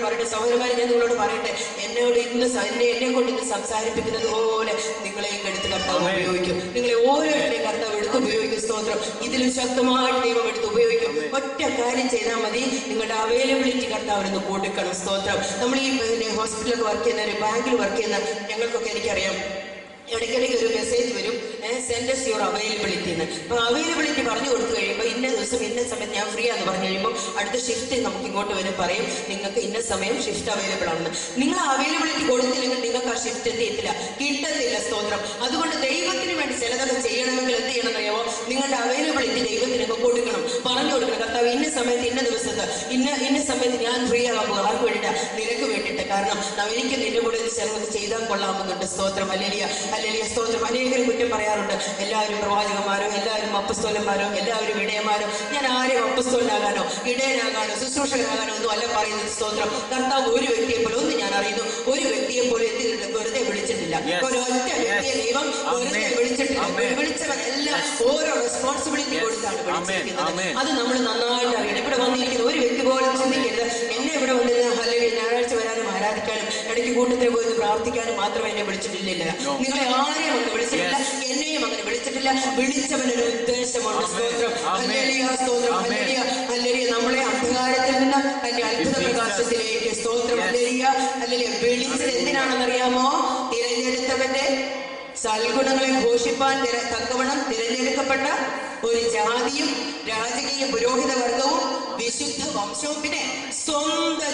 പറയട്ടെ, എന്നോട് ഇന്ന് എന്നെ കൊണ്ട് ഇന്ന് സംസാരിപ്പിക്കുന്നത് പോലെ നിങ്ങളെയും എടുത്ത് കർത്താവ് ഉപയോഗിക്കും. നിങ്ങളെ ഓരോരുത്തരെയും കർത്താവ് എടുത്ത് ഉപയോഗിക്കും. സ്തോത്രം ഇതിൽ ശക്തമായിട്ട് ദൈവം എടുത്ത് ഉപയോഗിക്കും. ഒറ്റ കാര്യം ചെയ്താൽ മതി, നിങ്ങളുടെ അവൈലബിലിറ്റി കർത്താവിനൊന്ന് കൊടുക്കണം. സ്തോത്രം നമ്മൾ ഈ ഹോസ്പിറ്റലൊക്കെ വർക്ക് ചെയ്യുന്നവർ, ബാങ്കിൽ വർക്ക് ചെയ്യുന്ന ഞങ്ങൾക്കൊക്കെ എനിക്കറിയാം, ഇടയ്ക്കിടയ്ക്ക് ഒരു മെസ്സേജ് വരും, സെൻഡസ് യുവർ അവൈലബിലിറ്റി എന്ന്. അപ്പോൾ അവൈലബിലിറ്റി പറഞ്ഞു കൊടുത്തു കഴിയുമ്പോൾ ഇന്ന ദിവസം ഇന്ന സമയത്ത് ഞാൻ ഫ്രീ ആണെന്ന് പറഞ്ഞു കഴിയുമ്പോൾ അടുത്ത ഷിഫ്റ്റ് നമുക്ക് ഇങ്ങോട്ട് വരും, പറയും നിങ്ങൾക്ക് ഇന്ന സമയം ഷിഫ്റ്റ് അവൈലബിൾ ആണെന്ന്. നിങ്ങൾ അവൈലബിലിറ്റി കൊടുത്തില്ലെങ്കിൽ നിങ്ങൾക്ക് ആ ഷിഫ്റ്റ് എത്തിയിട്ടില്ല, കിട്ടത്തില്ല. സ്തോത്രം അതുകൊണ്ട് ദൈവത്തിന് വേണ്ടി ചിലതൊക്കെ ചെയ്യണമെങ്കിൽ എന്ത് ചെയ്യണം അറിയാമോ? നിങ്ങളുടെ അവൈലബിലിറ്റി ദൈവത്തിനൊക്കെ കൊടുക്കണം, പറഞ്ഞു കൊടുക്കണം. കർത്താവ് ഇന്ന സമയത്ത് ഇന്ന ദിവസത്ത് ഇന്ന സമയത്ത് ഞാൻ ഫ്രീ ആകാൻ പോകും. ആർക്ക് വേണ്ടിയിട്ടാ? നിനക്ക് വേണ്ടിയിട്ട്. കാരണം എനിക്ക് നിന്റെ കൂടെ ചിലത് ചെയ്താൽ കൊള്ളാമെന്നുണ്ട്. സ്തോത്രം ഹല്ലേലൂയ ഹല്ലേലൂയ സ്തോത്രം. അനേകരും കുറ്റം പറയാറുണ്ട്, എല്ലാവരും പ്രവാചകന്മാരോ, എല്ലാവരും അപ്പസ്തോലന്മാരോ, എല്ലാവരും ഇടയന്മാരോ. ഞാൻ ആരെയും അപ്പസ്തോലനാകാനോ ഇടയനാകാനോ ശുശ്രൂഷകനാകാനോ ഒന്നും അല്ല പറയുന്നത്. സ്തോത്രം കർത്താവ് ഒരു വ്യക്തിയെ പോലെ ഒന്ന് ഞാൻ അറിയുന്നു, ഒരു വ്യക്തിയെ പോലെ വെറുതെ വിളിച്ചിട്ടില്ല. ഒരൊറ്റ വ്യക്തിയെ ദൈവം വെറുതെ വിളിച്ചിട്ടില്ല. വിളിച്ചവരെല്ലാം ഓരോ റെസ്പോൺസിബിലിറ്റി കൊടുത്താണ് വിളിച്ചിരിക്കുന്നത്. അത് നമ്മൾ നന്നായിട്ട് അറിയണം. ഇവിടെ വന്നിരിക്കുന്ന ഒരു വ്യക്തി പോലും ചിന്തിക്കരുത്, എന്നെ ഇവിടെ വന്നിരുന്ന അല്ലെങ്കിൽ ഞായറാഴ്ച വരാനും ആരാധിക്കാനും ഇടയ്ക്ക് കൂട്ടത്തിൽ പോയി പ്രാർത്ഥിക്കാനും മാത്രമേ എന്നെ വിളിച്ചിട്ടില്ല. നിങ്ങളെ ആരെയും അങ്ങനെ വിളിച്ചിട്ടില്ല, എന്നെയും അങ്ങനെ വിളിച്ചിട്ടില്ല. വിളിച്ചവനൊരു ഉദ്ദേശമുണ്ട്. സ്തോത്രം ഹല്ലേലൂയ സ്തോത്രം ഹല്ലേലൂയ ഹല്ലേലൂയ. നമ്മളെ അന്ധകാരത്തിൽ നിന്ന് അതിന്റെ അത്ഭുത പ്രകാശത്തിലേക്ക് സ്തോത്രം ഹല്ലേലൂയ ഹല്ലേലൂയ വിളിച്ചത് എന്തിനാണെന്നറിയാമോ? തിരഞ്ഞെടുത്തവന്റെ സൽഗുണങ്ങളെ ഘോഷിപ്പാൻ തക്കവണ്ണം തിരഞ്ഞെടുക്കപ്പെട്ട ഒരു ജാതിയും രാജകീയ പുരോഹിത വർഗവും വിശുദ്ധ വംശവും പിന്നെ സ്വന്തം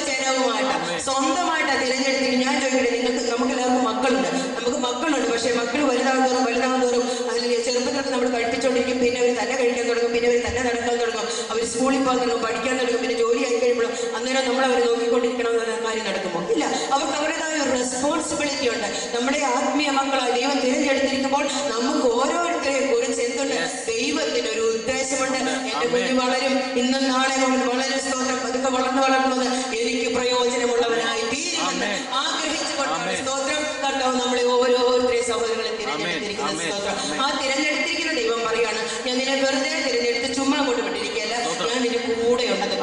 സ്വന്തമായിട്ട് തിരഞ്ഞെടുത്തിട്ട്. ഞാൻ ചോദിക്കട്ടെ, നമുക്ക് എല്ലാവർക്കും മക്കളുണ്ട്. പക്ഷെ മക്കൾ വലുതാകും തോറും അല്ലെങ്കിൽ ചെറുപ്പത്തിലൊക്കെ നമ്മൾ കഴിപ്പിച്ചുകൊണ്ടിരിക്കും. പിന്നെ അവർ തന്നെ കഴിക്കാൻ തുടങ്ങും, പിന്നെ അവർ തന്നെ നടക്കാൻ തുടങ്ങും, അവർ സ്കൂളിൽ പോകാൻ തുടങ്ങും, പഠിക്കാൻ തുടങ്ങും. പിന്നെ ജോലി ആയി കഴിയുമ്പോഴും അന്നേരം നമ്മൾ അവരെ നോക്കിക്കൊണ്ടിരിക്കണം എന്ന കാര്യം നടക്കുമോ? ഇല്ല. അവർക്ക് അവരുടേതായ ഒരു റെസ്പോൺസിബിലിറ്റി ഉണ്ട്. നമ്മുടെ ആത്മീയ മക്കളായി ദൈവം തിരഞ്ഞെടുത്തിരിക്കുമ്പോൾ നമുക്ക് ഓരോരുത്തരെയും കുറിച്ച് എന്തുണ്ട്? ദൈവത്തിന് ഒരു ഉദ്ദേശമുണ്ട്. എന്റെ കുഞ്ഞ് വളരും, ഇന്നും നാളെ വളരെ സ്തോത്രം പതുക്കെ വളർന്നു എനിക്ക് പ്രയോജനമുള്ളവനായി തീരുമെന്ന് ആഗ്രഹിച്ചുകൊണ്ടാണ് സ്തോത്രം കർത്താവ് നമ്മളെ ഓരോരുത്തരെയും സഹോദരങ്ങളെ തിരഞ്ഞെടുത്തിരിക്കുന്നത്. സ്തോത്രം ആ തിരഞ്ഞെടുത്തിരിക്കുന്ന ദൈവം പറയാണ്, ഞാൻ നിന്നെ വെറുതെ തിരഞ്ഞെടുത്ത് ചുമ്മാ കൊണ്ടുവിട്ടിരിക്കുകയല്ല, ഞാൻ നിന്റെ കൂടെ ഉണ്ടെന്ന്.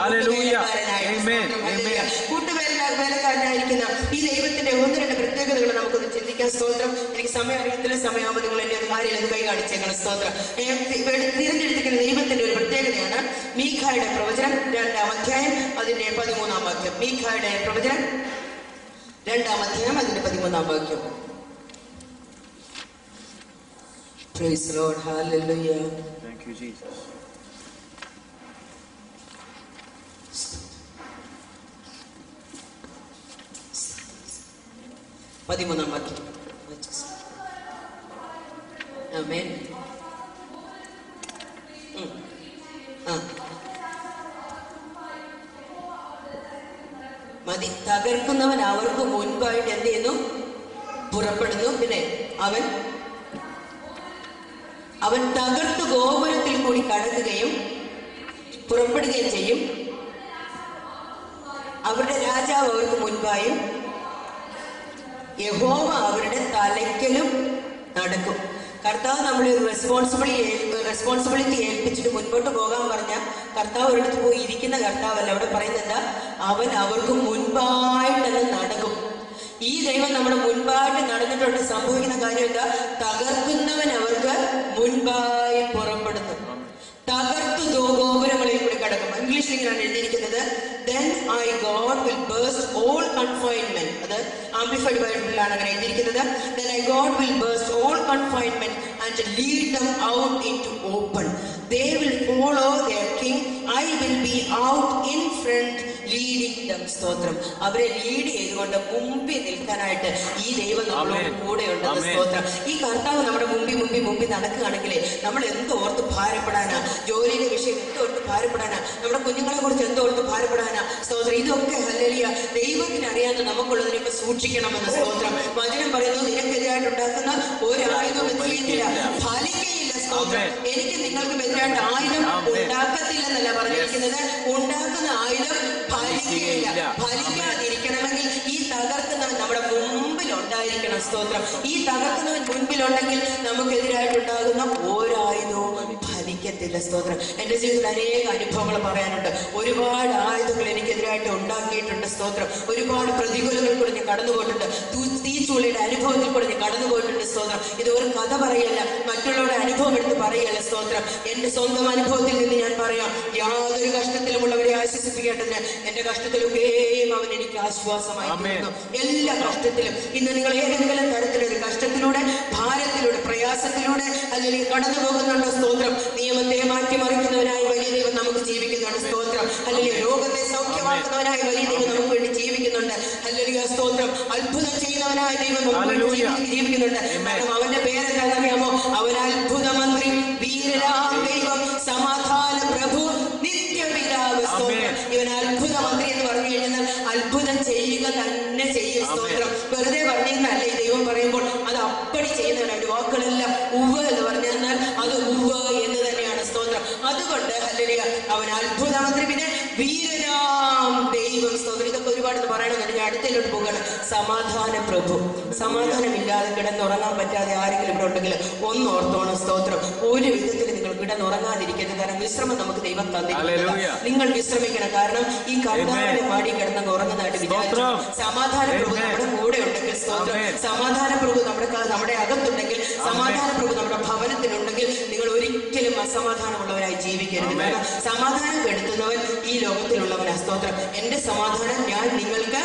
കൂട്ടുവേലക്കാരനായിരിക്കുന്ന ഈ ദൈവത്തിന്റെ ഒന്ന് രണ്ട് പ്രത്യേകതകൾ നമുക്കൊന്ന് ചിന്തിക്കാൻ. സ്തോത്രം എനിക്ക് സമയം അറിയത്തില്ല, സമയമാകുമ്പോൾ നിങ്ങൾ എന്റെ ഒരു കാര്യം കൈ കാണിച്ചേക്കണം. സ്തോത്രം തിരഞ്ഞെടുത്തിരിക്കുന്ന ദൈവത്തിന്റെ ഒരു പ്രത്യേകതയാണ് മീഖായുടെ പ്രവചനം 2-ാം അധ്യായം അതിന്റെ 13-ാം വാക്യം. മീഖായുടെ പ്രവചനം 2-ാം അധ്യായം അതിന്റെ 13-ാം വാക്യം. Praise the Lord. Hallelujah. Thank you, Jesus. പതിമൂന്നാം വാക്യം. ആമേൻ. മതി. തകർക്കുന്നവൻ അവർക്ക് മുൻപായിട്ട് എന്ത് ചെയ്യുന്നു? പുറപ്പെടുന്നു. പിന്നെ അവൻ തകർത്ത് ഗോപുരത്തിൽ കൂടി കടക്കുകയും പുറപ്പെടുകയും ചെയ്യും. അവരുടെ രാജാവ് അവർക്ക് മുൻപായും യഹോവ അവരുടെ തലയ്ക്കലും നടക്കും. കർത്താവ് നമ്മളെ ഒരു റെസ്പോൺസിബിലിറ്റി ഏൽപ്പിച്ചിട്ട് മുൻപോട്ട് പോകാൻ പറഞ്ഞാൽ കർത്താവ് ഒരിടത്ത് പോയി ഇരിക്കുന്ന കർത്താവല്ല. അവിടെ പറയുന്നത് അവൻ അവർക്ക് മുൻപായിട്ടത് നടക്കും. ഈ ദൈവം നമ്മുടെ മുൻപായിട്ട് നടന്നിട്ടുണ്ട്. സംഭവിക്കുന്ന കാര്യം എന്താ? തകർക്കുന്നവൻ അവർക്ക് മുൻപായി പുറപ്പെടുന്നു. തകർത്തു ഗോപുരങ്ങളിൽ കൂടി കടക്കും. ഇംഗ്ലീഷിൽ ഇങ്ങനെയാണ് എഴുതിയിരിക്കുന്നത്, then I God will burst all confinement. അത് ആംപ്ലിഫൈഡ് ബൈബിളിലാണ് അങ്ങനെ എഴുതിയിരിക്കുന്നത്. then I God will burst all confinement and lead them out into open. They will follow their king. I will be out in front leading them. സ്തോത്രം. അവരെ lead ചെയ്തുകൊണ്ട് മുമ്പിൽ നിൽക്കാനായിട്ട് ഈ ദൈവം നമ്മളോട് കൂടെ ഉണ്ടെന്ന് സ്തോത്രം. ഈ കർത്താവ് നമ്മുടെ മുമ്പിൽ നടക്കുകയാണെങ്കിലേ നമ്മൾ എന്തോർത്ത് ഭാരപ്പെടാനാ? ജോലിയുടെ വിഷയം എന്തോർത്ത് ഭാരപ്പെടാനാ? നമ്മുടെ കുഞ്ഞുങ്ങളെ കുറിച്ച് എന്തോർത്ത് ഭാരപ്പെടാനാ? സ്തോത്രം. ഇതൊക്കെ ഹല്ലേലൂയ ദൈവത്തിന് അറിയാതെ നമുക്കുള്ളതിനൊക്കെ സൂക്ഷിക്കണമെന്ന് സ്തോത്രം. വചനം പറയുന്നു, നിനക്കെതിരായിട്ട് ഉണ്ടാക്കുന്ന ഒരായുധവും എന്ത് ചെയ്യില്ല, ഫലിക്കയില്ല. സ്തോത്രം. എനിക്ക് നിങ്ങൾക്കും എതിരായിട്ട് ആയുധം ഉണ്ടാക്കത്തില്ലെന്നല്ല പറഞ്ഞിരിക്കുന്നത്, ഉണ്ടാക്കുന്ന ആയുധം ഫലിക്കുകയില്ല. ഫലിക്കാതിരിക്കണമെങ്കിൽ ഈ തകർക്കുന്നവൻ നമ്മുടെ മുമ്പിൽ ഉണ്ടായിരിക്കണം. സ്തോത്രം. ഈ തകർക്കുന്നവൻ മുൻപിലുണ്ടെങ്കിൽ നമുക്കെതിരായിട്ടുണ്ടാകുന്ന ഒരായുധവും ഫലിക്കത്തില്ല. സ്തോത്രം. എന്റെ ജീവിതത്തിൽ അനേക അനുഭവങ്ങൾ പറയാനുണ്ട്. ഒരുപാട് ആയുധങ്ങൾ എനിക്കെതിരായിട്ട് ഉണ്ടാക്കിയിട്ടുണ്ട്. സ്തോത്രം. ഒരുപാട് പ്രതികൂലങ്ങൾ കൂടെ ഞാൻ കടന്നുപോയിട്ടുണ്ട്. തീച്ചൂളിയുടെ അനുഭവത്തിൽ കൂടെ ഞാൻ കടന്നുപോയിട്ടുണ്ട്. സ്തോത്രം. ഇത് ഒരു കഥ പറയല്ല, മറ്റുള്ളവരുടെ അനുഭവം എടുത്ത് പറയല്ല. സ്തോത്രം. എന്റെ സ്വന്തം അനുഭവത്തിൽ നിന്ന് ഞാൻ പറയാം, യാതൊരു കഷ്ടത്തിലുമുള്ളവരെ ആശ്വസിപ്പിക്കേണ്ടതിന് എന്റെ കഷ്ടത്തിലൊക്കെയും അവൻ എനിക്ക് ആശ്വാസമായി തീർന്നു. എല്ലാ കഷ്ടത്തിലും. ഇന്ന് നിങ്ങൾ ഏതെങ്കിലും തരത്തിലൊരു കഷ്ടത്തിലൂടെ, ഭാരത്തിലൂടെ, പ്രയാസത്തിലൂടെ അല്ലെങ്കിൽ കടന്നു പോകുന്നുണ്ടോ? സ്തോത്രം. നിയമത്തെ മാറ്റിമറിക്കുന്നവനായി വലിയ ദൈവം നമുക്ക് ജീവിക്കുന്നുണ്ട്. സ്തോത്രം. അല്ലെങ്കിൽ രോഗത്തെ സൗഖ്യമാക്കുന്നവനായി വലിയ ദൈവം നമുക്ക് വേണ്ടി ജീവിക്കുന്നുണ്ട്. അല്ലെങ്കിൽ സ്തോത്രം. അത്ഭുതം ചെയ്യുന്നവനായ ദൈവം നമുക്ക് വേണ്ടി ജീവിക്കുന്നുണ്ട്. കാരണം അവന്റെ പേരെന്താണെന്നറിയാമോ? അവൻ അത്ഭുത മന്ത്രി, വീരരാം ദൈവം, സമാധാന പ്രഭു, നിത്യപിതാവ്. സ്തോത്രം. ഇവൻ അത്ഭുത മന്ത്രി എന്ന് പറഞ്ഞു കഴിഞ്ഞാൽ അത്ഭുതം ചെയ്യുക തന്നെ ചെയ്യും. സ്തോത്രം. വെറുതെ പറഞ്ഞാൽ ഈ ദൈവം പറയുമ്പോൾ അത് അപ്പടി ചെയ്യുന്നവനാണ്. വാക്കുകളെല്ലാം ഉവ്വ് എന്ന് പറഞ്ഞു തന്നാൽ അത് ഉവ്വ് എന്ന് തന്നെയാണ്. സ്തോത്രം. അതുകൊണ്ട് ഹല്ലേലൂയ അവൻ അത്ഭുത മന്ത്രി, പിന്നെ വീരരാം ദൈവം. സ്തോത്രം. ഇതൊക്കെ ഒരുപാട് പറയണമെന്നുണ്ട്. ഞാൻ അടുത്തേലോട്ട് പോകണം. സമാധാന പ്രഭു. സമാധാനമില്ലാതെ കിടന്നുറങ്ങാൻ പറ്റാതെ ആരെങ്കിലും ഇവിടെ ഉണ്ടെങ്കിൽ ഒന്ന് ഓർത്തോണം. സ്തോത്രം. ഒരു വിധത്തിൽ നിങ്ങൾ കിടന്നുറങ്ങാതിരിക്കരുത്. കാരണം വിശ്രമം നമുക്ക് ദൈവം തന്നിട്ടില്ല. നിങ്ങൾ വിശ്രമിക്കണം. കാരണം ഈ കർത്താവിന്റെ പാടി കിടന്ന് ഉറങ്ങുന്നതായിട്ട് വിചാരിച്ചു. സമാധാന പ്രഭു നമ്മുടെ കൂടെ ഉണ്ടെങ്കിൽ, സ്തോത്രം. സമാധാന പ്രഭു നമ്മുടെ അകത്തുണ്ടെങ്കിൽ, സമാധാന പ്രഭു നമ്മുടെ ഭവനത്തിലുണ്ടെങ്കിൽ നിങ്ങൾ ഒരിക്കലും അസമാധാനമുള്ളവരായി ജീവിക്കരുത്. കാരണം സമാധാനം കെടുത്തുന്നവൻ ഈ ലോകത്തിലുള്ളവനാ. സ്തോത്രം. എന്റെ സമാധാനം ഞാൻ നിങ്ങൾക്ക്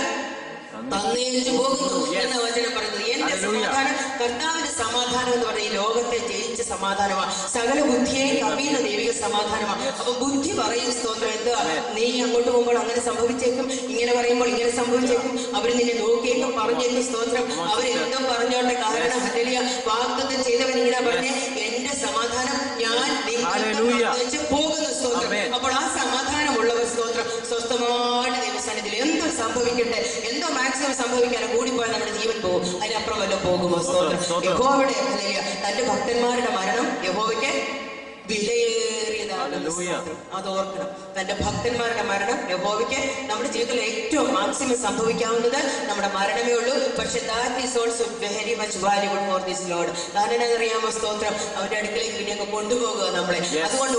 തന്നേച്ചു പോകുന്നു എന്ന വചനം പറയുന്നത്. എന്റെ സമാധാനം, കർത്താവിന്റെ സമാധാനം എന്ന് പറയുന്നത് ഈ ലോകത്തെ ജയിച്ച സമാധാനമാണ്. സകല ബുദ്ധിയെയും കവിയുന്ന ദൈവിക സമാധാനമാണ്. അപ്പൊ ബുദ്ധി പറയും, സ്തോത്രം, എന്താ നീ അങ്ങോട്ട് പോകുമ്പോൾ അങ്ങനെ സംഭവിച്ചേക്കും, ഇങ്ങനെ പറയുമ്പോൾ ഇങ്ങനെ സംഭവിച്ചേക്കും, അവർ നിന്നെ നോക്കിയേക്കും, പറഞ്ഞേക്കും. സ്തോത്രം. അവരെന്തോ പറഞ്ഞോട്ടെ. കാരണം ഹല്ലേലൂയ വാഗ്ദത്തം ചെയ്തവൻ ഇങ്ങനെ പറഞ്ഞേ, എന്റെ സമാധാനം ഞാൻ നിങ്ങൾക്ക് പോകുന്നു. സ്തോത്രം. അപ്പോൾ ആ സമാധാനമുള്ളവർ, സ്തോത്രം, സ്വസ്ഥമായിട്ട് ദൈവസന്നിധിയിൽ എന്തോ സംഭവിക്കട്ടെ, എന്തോ മാക്സിമം സംഭവിക്കാനോ കൂടിപ്പോയാൽ നമ്മുടെ ജീവൻ പോകും. അതിനപ്പുറം വല്ലതും പോകുമോ? സ്തോത്രം. യഹോവയുടെ ഹല്ലേലൂയ തന്റെ ഭക്തന്മാരുടെ മരണം യഹോവയ്ക്ക് വിലയേറിയതാണ്. അത് ഓർക്കണം. തന്റെ ഭക്തന്മാരുടെ മരണം യഹോവയ്ക്ക് നമ്മുടെ ജീവിതത്തിൽ ഏറ്റവും മാക്സിമം സംഭവിക്കാവുന്നത് നമ്മുടെ മരണമേ ഉള്ളൂ. പക്ഷെ that is also very much valuable for this Lord. കാരണം അറിയാമോ? സ്തോത്രം. അവന്റെ അടുക്കലേക്ക് പിന്നെ അങ്ങ് കൊണ്ടുപോകുക നമ്മളെ. അതുകൊണ്ട്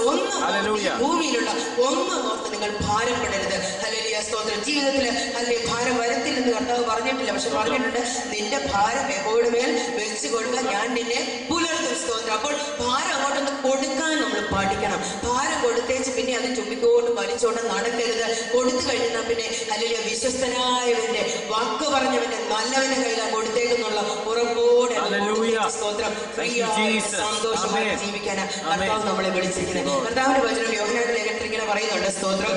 ഭൂമിയിലുള്ള ഒന്നും ഓർത്ത് നിങ്ങൾ ഭാരപ്പെടരുത്. ഹല്ലേലൂയ. സ്തോത്രം. ജീവിതത്തില് അല്ലെ ഭാരം വരത്തില്ലെന്ന് കർത്താവ് പറഞ്ഞിട്ടില്ല, പക്ഷെ പറഞ്ഞിട്ടുണ്ട്, നിന്റെ ഭാരം യഹോവയുടെ മേൽ വെച്ച് കൊടുക്കാൻ ഞാൻ നിന്നെ പുലർത്തും. സ്തോത്രം. അപ്പോൾ ഭാരം അങ്ങോട്ടൊന്ന് കൊടുക്കാൻ നമ്മൾ പഠിക്കണം. ഭാരം കൊടുത്തേച്ച് പിന്നെ അത് ചുമ്മിക്കോട്ട് വലിച്ചോണ്ട് നടക്കരുത്. കൊടുത്തു കഴിഞ്ഞാൽ പിന്നെ അല്ലെങ്കിൽ വിശ്വസ്തനായവന്റെ, വാക്ക് പറഞ്ഞവന്റെ, നല്ലവന്റെ കയ്യിലാണ് കൊടുത്തേക്കെന്നുള്ള ഉറപ്പോടെ സ്തോത്രം ഫ്രീ സന്തോഷമായി ജീവിക്കാനാണ് കർത്താവ് നമ്മളെ വിളിച്ചിരിക്കുന്നത്. കർത്താവിന്റെ വചനം യോഹന്നാന്റെ ലേഖനത്തിൽ ഇങ്ങനെ പറയുന്നുണ്ട്. സ്തോത്രം.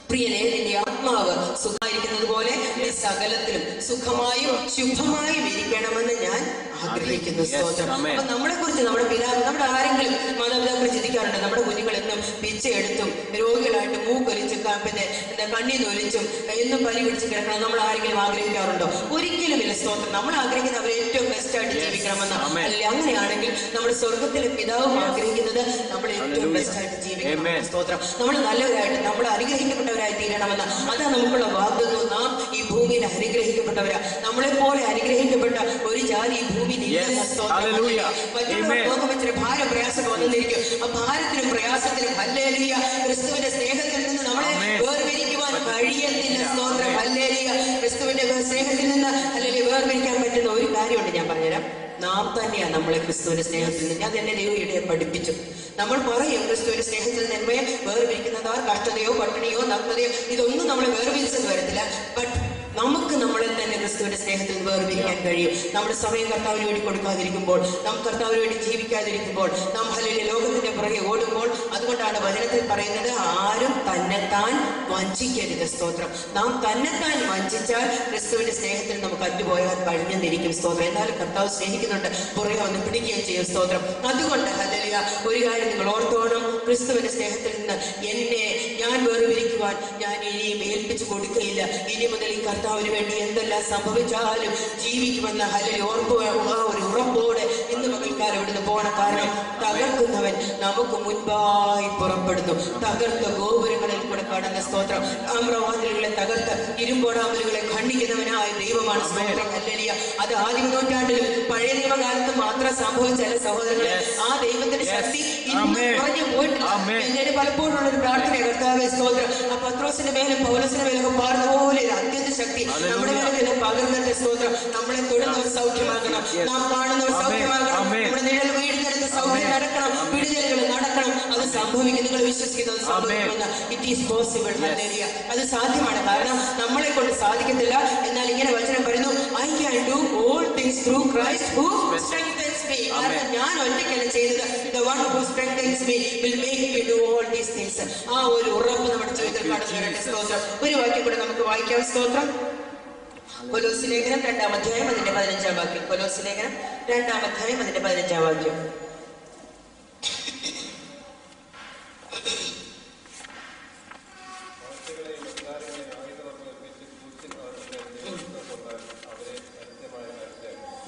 പ്രിയനെ, നിന്റെ ആത്മാവ് സുഖമായിരിക്കുന്നത് പോലെ സകലത്തിലും സുഖമായും ശുഭമായും ഇരിക്കണമെന്ന് ഞാൻ ആഗ്രഹിക്കുന്നു. സ്തോത്രം. അപ്പൊ നമ്മളെ കുറിച്ച് നമ്മുടെ പിതാവ്, നമ്മുടെ ആരെങ്കിലും മാതാപിതാക്കൾ ചിന്തിക്കാറുണ്ട്, നമ്മുടെ കുഞ്ഞുങ്ങൾ എന്നും പിച്ചയെടുത്തും രോഗികളായിട്ട് മൂക്കൊലിച്ചും പിന്നെ എന്താ കണ്ണീന്നൊലിച്ചും എന്നും പനി പിടിച്ച് കിടക്കണം നമ്മൾ ആരെങ്കിലും ആഗ്രഹിക്കാറുണ്ടോ? ഒരിക്കലുമില്ല. സ്തോത്രം. നമ്മൾ ആഗ്രഹിക്കുന്നത് അവർ ഏറ്റവും ബെസ്റ്റ് ആയിട്ട് ജീവിക്കണമെന്ന്. അല്ലെങ്കിൽ അങ്ങനെയാണെങ്കിൽ നമ്മുടെ സ്വർഗത്തിലെ പിതാവും ആഗ്രഹിക്കുന്നത് നമ്മൾ ഏറ്റവും ബെസ്റ്റ് ആയിട്ട് ജീവിക്കണം. സ്തോത്രം. നമ്മൾ നല്ലവരായിട്ട്, നമ്മൾ അനുഗ്രഹിക്കപ്പെട്ടവരായി തീരണമെന്ന്. അതാ നമുക്കുള്ള വാഗ്ദത്തം. നാം ഈ ഭൂമിയിൽ അനുഗ്രഹിക്കപ്പെട്ടവരാ. നമ്മളെപ്പോലെ അനുഗ്രഹിക്കപ്പെട്ട ഒരു ജാതി ഈ ഭൂമിയിൽ ഇല്ലെന്ന. സ്തോത്രം. മറ്റുള്ള ഭാരം പ്രയാസം വന്നിരിക്കും. ആ ഭാരത്തിനും പ്രയാസത്തിനും ഹല്ലേലൂയ ക്രിസ്തുവിന്റെ സ്നേഹത്തിൽ നിന്ന് നമ്മളെ വേർതിരിക്കുവാൻ കഴിയത്തില്ല. സ്തോത്രം. ഹല്ലേലൂയ. ക്രിസ്തുവിന്റെ സ്നേഹത്തിൽ നിന്ന് അല്ലെങ്കിൽ നാം തന്നെയാണ് നമ്മളെ ക്രിസ്തുവിന്റെ സ്നേഹത്തിൽ നിന്ന്. ഞാൻ തന്നെ ദൈവം ഇടയെ പഠിപ്പിച്ചു. നമ്മൾ പറയും ക്രിസ്തുവിന്റെ സ്നേഹത്തിൽ നമ്മെ വേർപിരിക്കുന്നതാ കഷ്ടതയോ പട്ടിണിയോ നഗ്നതയോ ഇതൊന്നും നമ്മളെ വേർപിരിച്ചെന്ന് വരത്തില്ല. ബട്ട് നമുക്ക് നമ്മളെ തന്നെ ക്രിസ്തുവിന്റെ സ്നേഹത്തിൽ വേർപിരിക്കാൻ കഴിയും. നമ്മുടെ സമയം കർത്താവിന് വേണ്ടി കൊടുക്കാതിരിക്കുമ്പോൾ, നാം കർത്താവിന് വേണ്ടി ജീവിക്കാതിരിക്കുമ്പോൾ, നാം ഹല്ലേലൂയ ലോകത്തിന്റെ പുറകെ ഓടുമ്പോൾ, അതുകൊണ്ടാണ് വചനത്തിൽ പറയുന്നത് ആരും തന്നെത്താൻ വഞ്ചിക്കരുത്. സ്തോത്രം. നാം തന്നെത്താൻ വഞ്ചിച്ചാൽ ക്രിസ്തുവിന്റെ സ്നേഹത്തിൽ നമുക്ക് അറ്റുപോയാൽ കഴിഞ്ഞെന്നിരിക്കും. സ്തോത്രം. എന്നാലും കർത്താവ് സ്നേഹിക്കുന്നുണ്ട്, പുറകെ വന്ന് പിടിക്കുകയും ചെയ്യും. സ്തോത്രം. അതുകൊണ്ട് ഹല്ലേലൂയ ഒരു കാര്യം നിങ്ങൾ ഓർത്തോണം, ക്രിസ്തുവിന്റെ സ്നേഹത്തിൽ നിന്ന് എന്നെ ഞാൻ വേർപിരിക്കുവാൻ ഞാൻ ഇനിയും ഏൽപ്പിച്ചു കൊടുക്കുകയില്ല. ഇനി മുതൽ ഈ കർത്താവിന് വേണ്ടി എന്തെല്ലാം സംഭവിച്ചാലും ജീവിക്കുമെന്ന ഹല്ലേലൂയ ഒരു ഉറപ്പോടെ ഇന്ന് പകൽക്കാലം ഇവിടുന്ന് പോകണം. കാരണം തകർക്കുന്നവൻ നമുക്ക് മുൻപായി പുറപ്പെടുന്നു. തകർത്ത ഗോപുരങ്ങളിൽ കൂടെ കടന്ന സ്തോത്രം. ആമ്രവാതിലുകളെ തകർത്ത് ഇരുമ്പോടാമലുകളെ ഖണ്ഡിക്കുന്നവനായ ദൈവമാണ്. സ്തോത്രം. ഹല്ലേലൂയ. അത് ആദിമ നൂറ്റാണ്ടിലും പഴയ നിയമകാലത്ത് മാത്രം സംഭവിച്ചല്ല സഹോദരങ്ങളെ. ആ ദൈവത്തിന്റെ ശക്തി ഇന്നും കുറഞ്ഞു പോയിട്ടില്ല. എന്നോട് പലപ്പോഴുള്ള ഒരു പ്രാർത്ഥന, കർത്താവേ സ്തോത്രം, ആ പത്രോസിന്റെ മേലും പൗലോസിന്റെ മേലും പാർന്ന പോലെ ഒരു അത്യന്ത ശക്തി നമ്മുടെ മേലെ പകർന്നിട്ട് സ്തോത്രം. നമ്മളെ തൊടുന്നവർ സൗഖ്യമാകണം, നാം കാണുന്നവർ സൗഖ്യമാകണം, നമ്മുടെ നിഴൽ വീടിനടുത്ത് സൗഖ്യം നടക്കണം, വിടുതലുകൾ നടക്കണം. അത് സംഭവിക്കും. നിങ്ങൾ വിശ്വസിക്കുന്നത് സംഭവിക്കുമെന്ന്. It is possible. ഹല്ലേലൂയ. അത് സാധ്യമാണ്. കാരണം നമ്മളെ കൊണ്ട് സാധിക്കത്തില്ല. എന്നാൽ ഇങ്ങനെ വചനം പറയുന്നു, I can do all things through Christ who strengthens me. കാരണം ഞാൻ ഒറ്റയ്ക്കല്ല ചെയ്തത്. The one who strengthens me will make me do all these things. ആ ഒരു ഉറപ്പ് നമ്മുടെ ജീവിതത്തിൽ കടന്നു വരട്ടെ. സ്തോത്രം. ഒരു വാക്യം കൂടെ നമുക്ക് വായിക്കാം. സ്തോത്രം. കൊലോസ്യ ലേഖനം 2-ാം അധ്യായം അതിന്റെ 15-ാം വാക്യം. കൊലോസ്യ ലേഖനം 2-ാം അധ്യായം അതിന്റെ 15-ാം വാക്യം.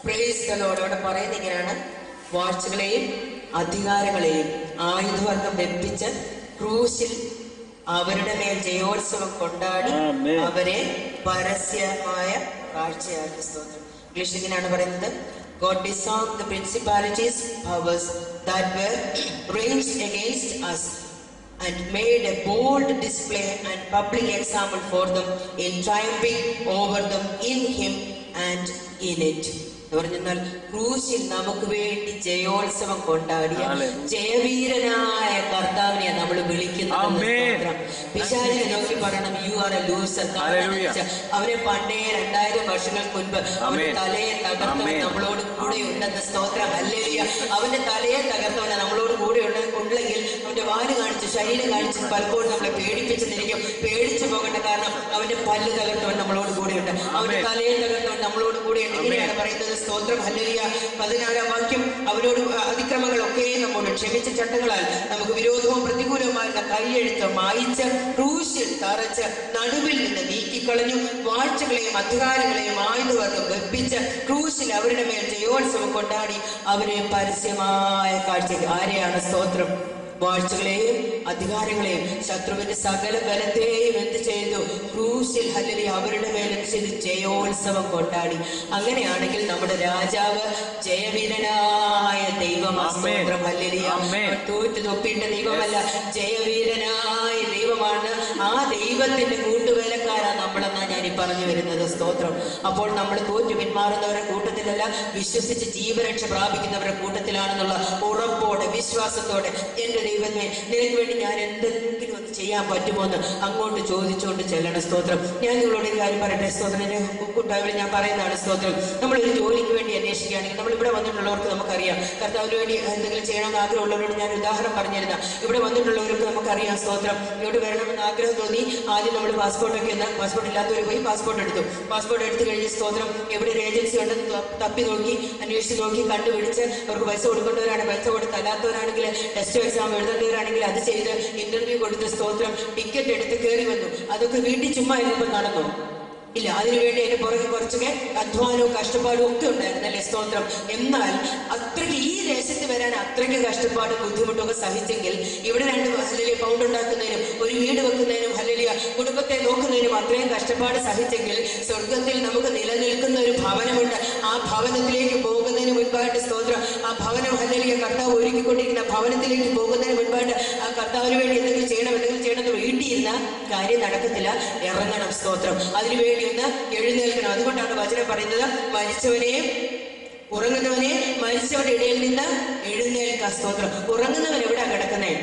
Price the Lord. അവിടെ പറയുന്നത് ഇങ്ങനെയാണ്, വാഴ്ചകളെയും അധികാരങ്ങളെയും ആയുധവർഗം വെപ്പിച്ച് ക്രൂശിൽ അവരുടെ മേൽ ജയോത്സവം കൊണ്ടാടി അവരെ പരസ്യമായ കാഴ്ചയാക്കി. സ്തോത്രം. ഇംഗ്ലീഷിൽ ഇങ്ങനെയാണ് പറയുന്നത്, God disarmed the principalities, powers that were ranged against us and made a bold display and public example for them in triumphing over them in him and in it. പറഞ്ഞാൽ ക്രൂശിൽ നമുക്ക് വേണ്ടി ജയോത്സവം കൊണ്ടാടിയ ജയവീരനായ കർത്താവിനെ നമ്മൾ വിളിക്കുന്നത്. പിശാചിനെ നോക്കി പറയണം, യു ആർ എ ലൂസർ. അവനെ പണ്ടേ 2000 വർഷങ്ങൾക്ക് മുൻപ് അവന്റെ തലയെ തകർത്തവൻ നമ്മളോട് കൂടെ ഉണ്ടെന്ന്. സ്തോത്രം. ഹല്ലേലൂയ. അവന്റെ തലയെ തകർത്തവനെ നമ്മളോട് കൂടെ ഉണ്ടെങ്കിൽ അവന്റെ വാല് കാണിച്ച് ശരീരം കാണിച്ച് പലപ്പോഴും നമ്മളെ പേടിപ്പിച്ചെന്നിരിക്കും. പേടിച്ചു പോകേണ്ട, കാരണം അവന്റെ പല്ല് തകർത്തവൻ നമ്മളോട് കൂടെയുണ്ട്, അവന്റെ തലയെ തകർത്തവൻ നമ്മളോട് കൂടെയുണ്ട്. ഇങ്ങനെയാണ് പറയുന്നത്. സ്തോത്രം. ഹല്ലേലൂയ. 14-ാം വാക്യം, അവരോട് അതിക്രമങ്ങളൊക്കെ നമ്മോട് ക്ഷമിച്ച ചട്ടങ്ങളാൽ നമുക്ക് വിരോധവും പ്രതികൂലവുമായ കൈയെഴുത്ത് മായിച്ച് ക്രൂശിൽ തറച്ച് നടുവിൽ നിന്ന് നീക്കിക്കളഞ്ഞു. വാഴ്ചകളെയും അധികാരങ്ങളെയും ആയുധവർഗം വെപ്പിച്ച് ക്രൂശിൽ അവരുടെ മേൽ ജയോത്സവം കൊണ്ടാടി അവരെ പരസ്യമായ കാഴ്ചയ്ക്ക്. ആരെയാണ്? സ്തോത്രം. വാഴ്ചകളെയും അധികാരങ്ങളെയും ശത്രുവിന്റെ സകല ബലത്തെയും എന്ത് ചെയ്തു? ക്രൂശിൽ ഹല്ലേലൂയ അവരുടെ മേലും ചെയ്ത് ജയോത്സവം കൊണ്ടാടി. അങ്ങനെയാണെങ്കിൽ നമ്മുടെ രാജാവ് ജയവീരനായ ദൈവമാണ്. സ്തോത്രം. ഹല്ലേലൂയ. തോറ്റു തൊപ്പിട്ട ദൈവമല്ല, ജയവീരനായ ദൈവമാണ്. ആ ദൈവത്തിന്റെ കൂട്ടുവേലക്കാരാണ് നമ്മളെന്നാണ് ഞാൻ ഈ പറഞ്ഞു വരുന്നത്. സ്തോത്രം. അപ്പോൾ നമ്മൾ തോറ്റു പിന്മാറുന്നവരുടെ കൂട്ടത്തിലല്ല, വിശ്വസിച്ച് ജീവരക്ഷ പ്രാപിക്കുന്നവരുടെ കൂട്ടത്തിലാണെന്നുള്ള ഉറപ്പോടെ വിശ്വാസത്തോടെ, എന്റെ ദൈവമേ നിനക്ക് വേണ്ടി ഞാൻ എന്തെങ്കിലും ഒന്ന് ചെയ്യാൻ പറ്റുമോ എന്ന് അങ്ങോട്ട് ചോദിച്ചുകൊണ്ട് ചെല്ലണം. സ്തോത്രം. ഞാൻ നിങ്ങളോട് ഒരു കാര്യം പറയട്ടെ. സ്തോത്രം. കൂട്ടായ്മ ഞാൻ പറയുന്നതാണ്. സ്തോത്രം. നമ്മളൊരു ജോലിക്ക് വേണ്ടി അന്വേഷിക്കുകയാണെങ്കിൽ, നമ്മൾ ഇവിടെ വന്നിട്ടുള്ളവർക്ക് നമുക്കറിയാം, കർത്താവിന് വേണ്ടി എന്തെങ്കിലും ചെയ്യണമെന്ന് ആഗ്രഹമുള്ളവരോട് ഞാൻ ഉദാഹരണം പറഞ്ഞിരുന്ന, ഇവിടെ വന്നിട്ടുള്ളവർക്ക് നമുക്കറിയാം. സ്തോത്രം. ഇങ്ങോട്ട് വരണമെന്ന് ആഗ്രഹം തോന്നി, ആദ്യം നമ്മൾ പാസ്പോർട്ടൊക്കെ ഒന്ന്, പാസ്പോർട്ട് ഇല്ലാത്തവർ പോയി പാസ്പോർട്ട് എടുത്തു. പാസ്പോർട്ട് എടുത്തു കഴിഞ്ഞ് സ്തോത്രം എവിടെ ഒരു ഏജൻസി ഉണ്ടെന്ന് തപ്പി നോക്കി, അന്വേഷിച്ച് നോക്കി, കണ്ടുപിടിച്ച് അവർക്ക് പൈസ കൊടുക്കേണ്ടവരാണ് പൈസ കൊടുത്ത്, അല്ലാത്തവരാണെങ്കിൽ ടെസ്റ്റ് എക്സാം എഴുതേണ്ടവരാണെങ്കിൽ അത് ചെയ്ത് ഇന്റർവ്യൂ കൊടുത്ത് സ്തോത്രം ടിക്കറ്റ് എടുത്ത് കയറി വന്നു. അതൊക്കെ വീട്ടിൽ ചുമ്മാ ഇരുന്നപ്പോൾ നടന്നു ഇല്ല. അതിനുവേണ്ടി അതിന് പുറകെ കുറച്ചൊക്കെ അധ്വാനവും കഷ്ടപ്പാടും ഒക്കെ ഉണ്ടായിരുന്നല്ലേ. സ്തോത്രം. എന്നാൽ അത്രയ്ക്ക് ഈ ദേശത്ത് വരാൻ അത്രയ്ക്ക് കഷ്ടപ്പാടും ബുദ്ധിമുട്ടൊക്കെ സഹിച്ചെങ്കിൽ, ഇവിടെ 2 ഹല്ലേലൂയ പൗണ്ട് ഉണ്ടാക്കുന്നതിനും ഒരു വീട് വെക്കുന്നതിനും ഹല്ലേലൂയ കുടുംബത്തെ നോക്കുന്നതിനും അത്രയും കഷ്ടപ്പാട് സഹിച്ചെങ്കിൽ, സ്വർഗത്തിൽ നമുക്ക് നിലനിൽക്കുന്ന ഒരു ഭവനമുണ്ട്. ആ ഭവനത്തിലേക്ക് പോകുന്നതിന് മുൻപായിട്ട് സ്തോത്രം, ആ ഭവനം ഹല്ലേലൂയ കർത്താവ് ഒരുക്കിക്കൊണ്ടിരിക്കുന്ന ഭവനത്തിലേക്ക് പോകുന്നതിന് മുൻപായിട്ട് ആ കർത്താവിന് വേണ്ടി എന്തെങ്കിലും ചെയ്യണമെന്ന് വീട്ടിൽ ഇരുന്ന കാര്യം നടക്കത്തില്ല. ഇറങ്ങണം. സ്തോത്രം. അതിനുവേണ്ടി ഒന്ന് എഴുന്നേൽക്കണം. അതുകൊണ്ടാണ് വചനം പറയുന്നത്, മരിച്ചവനെയും ഉറങ്ങുന്നവനെ മരിച്ചവരുടെ ഇടയിൽ നിന്ന് എഴുന്നേൽക്ക. സ്തോത്രം. ഉറങ്ങുന്നവൻ എവിടെയാ കിടക്കുന്നേ?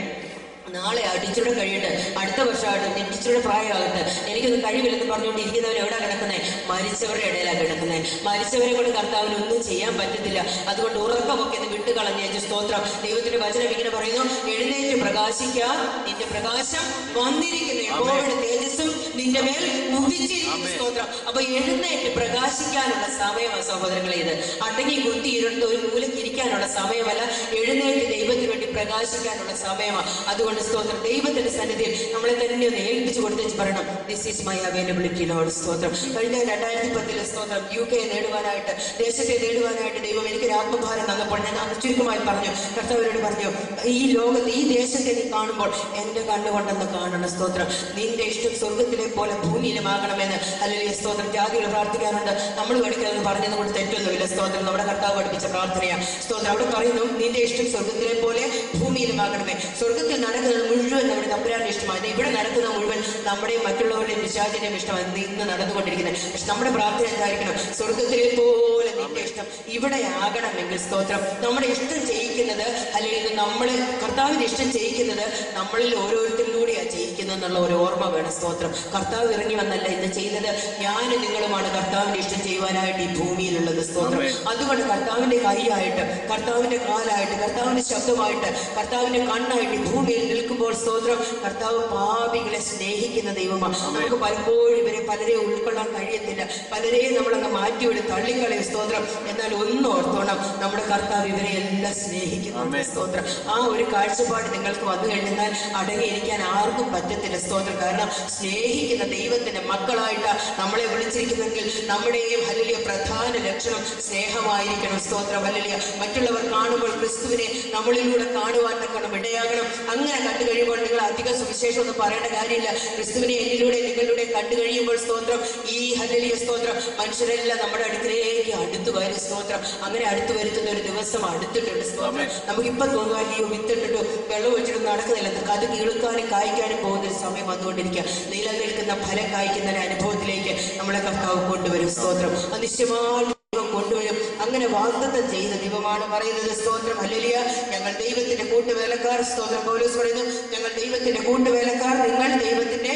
നാളെ അടിച്ചൂടെ കഴിയട്ടെ, അടുത്ത വർഷമായിട്ട് നെറ്റിച്ചൂടെ പ്രായമാകട്ടെ, എനിക്കൊന്നും കഴിവില്ലെന്ന് പറഞ്ഞുകൊണ്ട് ഇരിക്കുന്നവർ എവിടെ കിടക്കുന്നത്? മരിച്ചവരുടെ ഇടയിലാണ് കിടക്കുന്നത്. മരിച്ചവരെ കൊണ്ട് കർത്താവിന് ഒന്നും ചെയ്യാൻ പറ്റത്തില്ല. അതുകൊണ്ട് ഉറക്കമൊക്കെ ഒന്ന് വിട്ടുകളഞ്ഞേച്ച്. സ്തോത്രം. ദൈവത്തിന്റെ വചനം ഇങ്ങനെ പറയുന്നു, എഴുന്നേറ്റ് പ്രകാശിക്കുക, നിന്റെ പ്രകാശം വന്നിരിക്കുന്നു, യഹോവയുടെ തേജസ്സും നിന്റെ മേൽ ഉദിച്ചിരിക്കുന്നു. സ്തോത്രം. അപ്പൊ എഴുന്നേറ്റ് പ്രകാശിക്കാനുള്ള സമയമാണ് സഹോദരങ്ങളെ. ഇത് അടങ്ങി കുത്തി ഇരുന്ന് ഒരു മൂലക്കിരിക്കാനുള്ള സമയമല്ല, എഴുന്നേറ്റ് ദൈവത്തിന് വേണ്ടി പ്രകാശിക്കാനുള്ള സമയമാണ്. അതുകൊണ്ട് സ്തോത്രം. ദൈവത്തിന്റെ സന്നിധിയിൽ നമ്മളെ തന്നെ ഒന്ന് ഏൽപ്പിച്ചു കൊടുത്തേച്ച് പറയണം, this is my availability Lord. സ്തോത്രം. കഴിഞ്ഞ 2010 സ്തോത്രം UK നേടുവാനായിട്ട്, ദേശത്തെ നേടുവാനായിട്ട് ദൈവം എനിക്കൊരു ആത്മഭാരം തന്നപ്പോൾ ഞാൻ ചുരുക്കമായി പറഞ്ഞു, കർത്താവിനോട് പറഞ്ഞു, ഈ ലോകത്ത് ഈ ദേശത്തെ നീ കാണുമ്പോൾ എന്റെ കണ്ണുകൊണ്ടെന്ന് കാണണം. സ്തോത്രം. നിന്റെ ഇഷ്ടം സ്വർഗത്തിലെ പോലെ ഭൂമിയിലുമാകണമെന്ന്. അല്ലെങ്കിൽ സ്തോത്രം. ജാതികൾ പ്രാർത്ഥിക്കാറുണ്ട്, നമ്മൾ പഠിക്കണമെന്ന് പറഞ്ഞത് കൊണ്ട് തെറ്റൊന്നുമില്ല. സ്തോത്രം. നമ്മുടെ കർത്താവ് പഠിപ്പിച്ച പ്രാർത്ഥനയാണ്. സ്തോത്രം. അവിടെ പറയുന്നു, നിന്റെ ഇഷ്ടം സ്വർഗത്തിലെ പോലെ ഭൂമിയിലുമാകണമേ. സ്വർഗത്തിൽ നടക്കുന്നത് മുഴുവൻ നമ്മുടെ തമ്പുരാന്റെ ഇഷ്ടമാണ്. ഇവിടെ നടക്കുന്ന മുഴുവൻ നമ്മുടെയും മറ്റുള്ളവരുടെയും പിശാചിന്റെയും ഇഷ്ടമാണ് ഇന്ന് നടന്നുകൊണ്ടിരിക്കുന്നത്. പക്ഷെ നമ്മുടെ പ്രാർത്ഥന എന്തായിരിക്കണം? സ്വർഗത്തിലെ പോലെ നിന്റെ ഇഷ്ടം ഇവിടെ ആകണമെങ്കിൽ. സ്തോത്രം. നമ്മുടെ ഇഷ്ടം ചെയ്യിക്കുന്നത്, അല്ലെങ്കിൽ നമ്മളെ കർത്താവിന്റെ ഇഷ്ടം ചെയ്യിക്കുന്നത് നമ്മളിൽ ഓരോരുത്തരിലൂടെയാണ് ചെയ്യിക്കുന്നത് എന്നുള്ള ഒരു ഓർമ്മ വേണം. സ്തോത്രം. കർത്താവ് ഇറങ്ങി വന്നല്ല ഇന്ന് ചെയ്യുന്നത്, ഞാനും നിങ്ങളുമാണ് കർത്താവിന്റെ ഇഷ്ടം ചെയ്യുവാനായിട്ട് ഈ ഭൂമിയിലുള്ളത്. സ്തോത്രം. അതുകൊണ്ട് കർത്താവിന്റെ കൈയായിട്ട്, കർത്താവിന്റെ കാലായിട്ട്, കർത്താവിന്റെ ശബ്ദമായിട്ട്, കർത്താവിന്റെ കണ്ണായിട്ട് ഈ ഭൂമിയിൽ നിൽക്കുമ്പോൾ സ്തോത്രം, കർത്താവ് പാപികളെ സ്നേഹിക്കുന്ന ദൈവമാണ്. നമുക്ക് പലപ്പോഴും ഇവരെ പലരെ ഉൾക്കൊള്ളാൻ കഴിയത്തില്ല, പലരെയും നമ്മളങ്ങ് മാറ്റിവിടും, തള്ളിക്കളയും. സ്തോത്രം. എന്നാൽ ഒന്ന് ഓർത്തോണം, നമ്മുടെ കർത്താവ് ഇവരെ എല്ലാം സ്നേഹിക്കുന്നുണ്ട്. സ്തോത്രം. ആ ഒരു കാഴ്ചപ്പാട് നിങ്ങൾക്ക് വന്നു കഴിഞ്ഞാൽ അടങ്ങിയിരിക്കാൻ ആർക്കും പറ്റത്തില്ല. സ്തോത്രം. കാരണം സ്നേഹിക്കുന്ന ദൈവത്തിന്റെ മക്കളായിട്ട് നമ്മളെ വിളിച്ചിരിക്കുന്നെങ്കിൽ നമ്മുടെയും ഹല്ലേലൂയ പ്രധാന ലക്ഷണം സ്നേഹമായിരിക്കണം. സ്തോത്രം. ഹല്ലേലൂയ. മറ്റുള്ളവർ കാണുമ്പോൾ ക്രിസ്തുവിനെ നമ്മളിലൂടെ കാണുവാൻ തക്കണം ഇടയാകണം. അങ്ങനെ കണ്ടു കഴിയുമ്പോൾ നിങ്ങൾ അധികം സുവിശേഷം ഒന്നും പറയേണ്ട കാര്യമില്ല. ക്രിസ്തുവിനെ എന്നിലൂടെ നിങ്ങളിലൂടെ കണ്ടു കഴിയുമ്പോൾ സ്തോത്രം, ഈ ഹല്ലേലൂയ സ്തോത്രം, മനുഷ്യരെല്ലാം നമ്മുടെ അടുത്തിലേക്ക് അടുത്തു വരും. സ്തോത്രം. അങ്ങനെ അടുത്തു വരുത്തുന്ന ഒരു ദിവസം അടുത്തിട്ടുണ്ട്. സ്തോത്രം. നമുക്കിപ്പം തോന്നുവാൻ ഈ വിത്തിട്ടിട്ട് വെള്ളം ഒഴിച്ചിട്ട് നടക്കുന്നില്ല, അത് കിളുക്കാനും കായ്ക്കാനും പോകുന്ന ഒരു സമയം വന്നുകൊണ്ടിരിക്കുക. നിലനിൽക്കുന്ന ഫലം കായ്ക്കുന്ന ഒരു അനുഭവത്തിലേക്ക് നമ്മളെ കർത്താവ് കൊണ്ടുവരും. സ്തോത്രം. നിശ്ചയമായിട്ട് കൊണ്ടുവരും. അങ്ങനെ വാഗ്ദത്തം ചെയ്ത ദൈവമാണ് പറയുന്നത്. സ്തോത്രം. ഹല്ലേലൂയ. ഞങ്ങൾ ദൈവത്തിന്റെ കൂട്ടുവേലക്കാർ. സ്തോത്രം. പൗലോസ് പറയുന്നു, ഞങ്ങൾ ദൈവത്തിന്റെ കൂട്ടുവേലക്കാർ, നിങ്ങൾ ദൈവത്തിന്റെ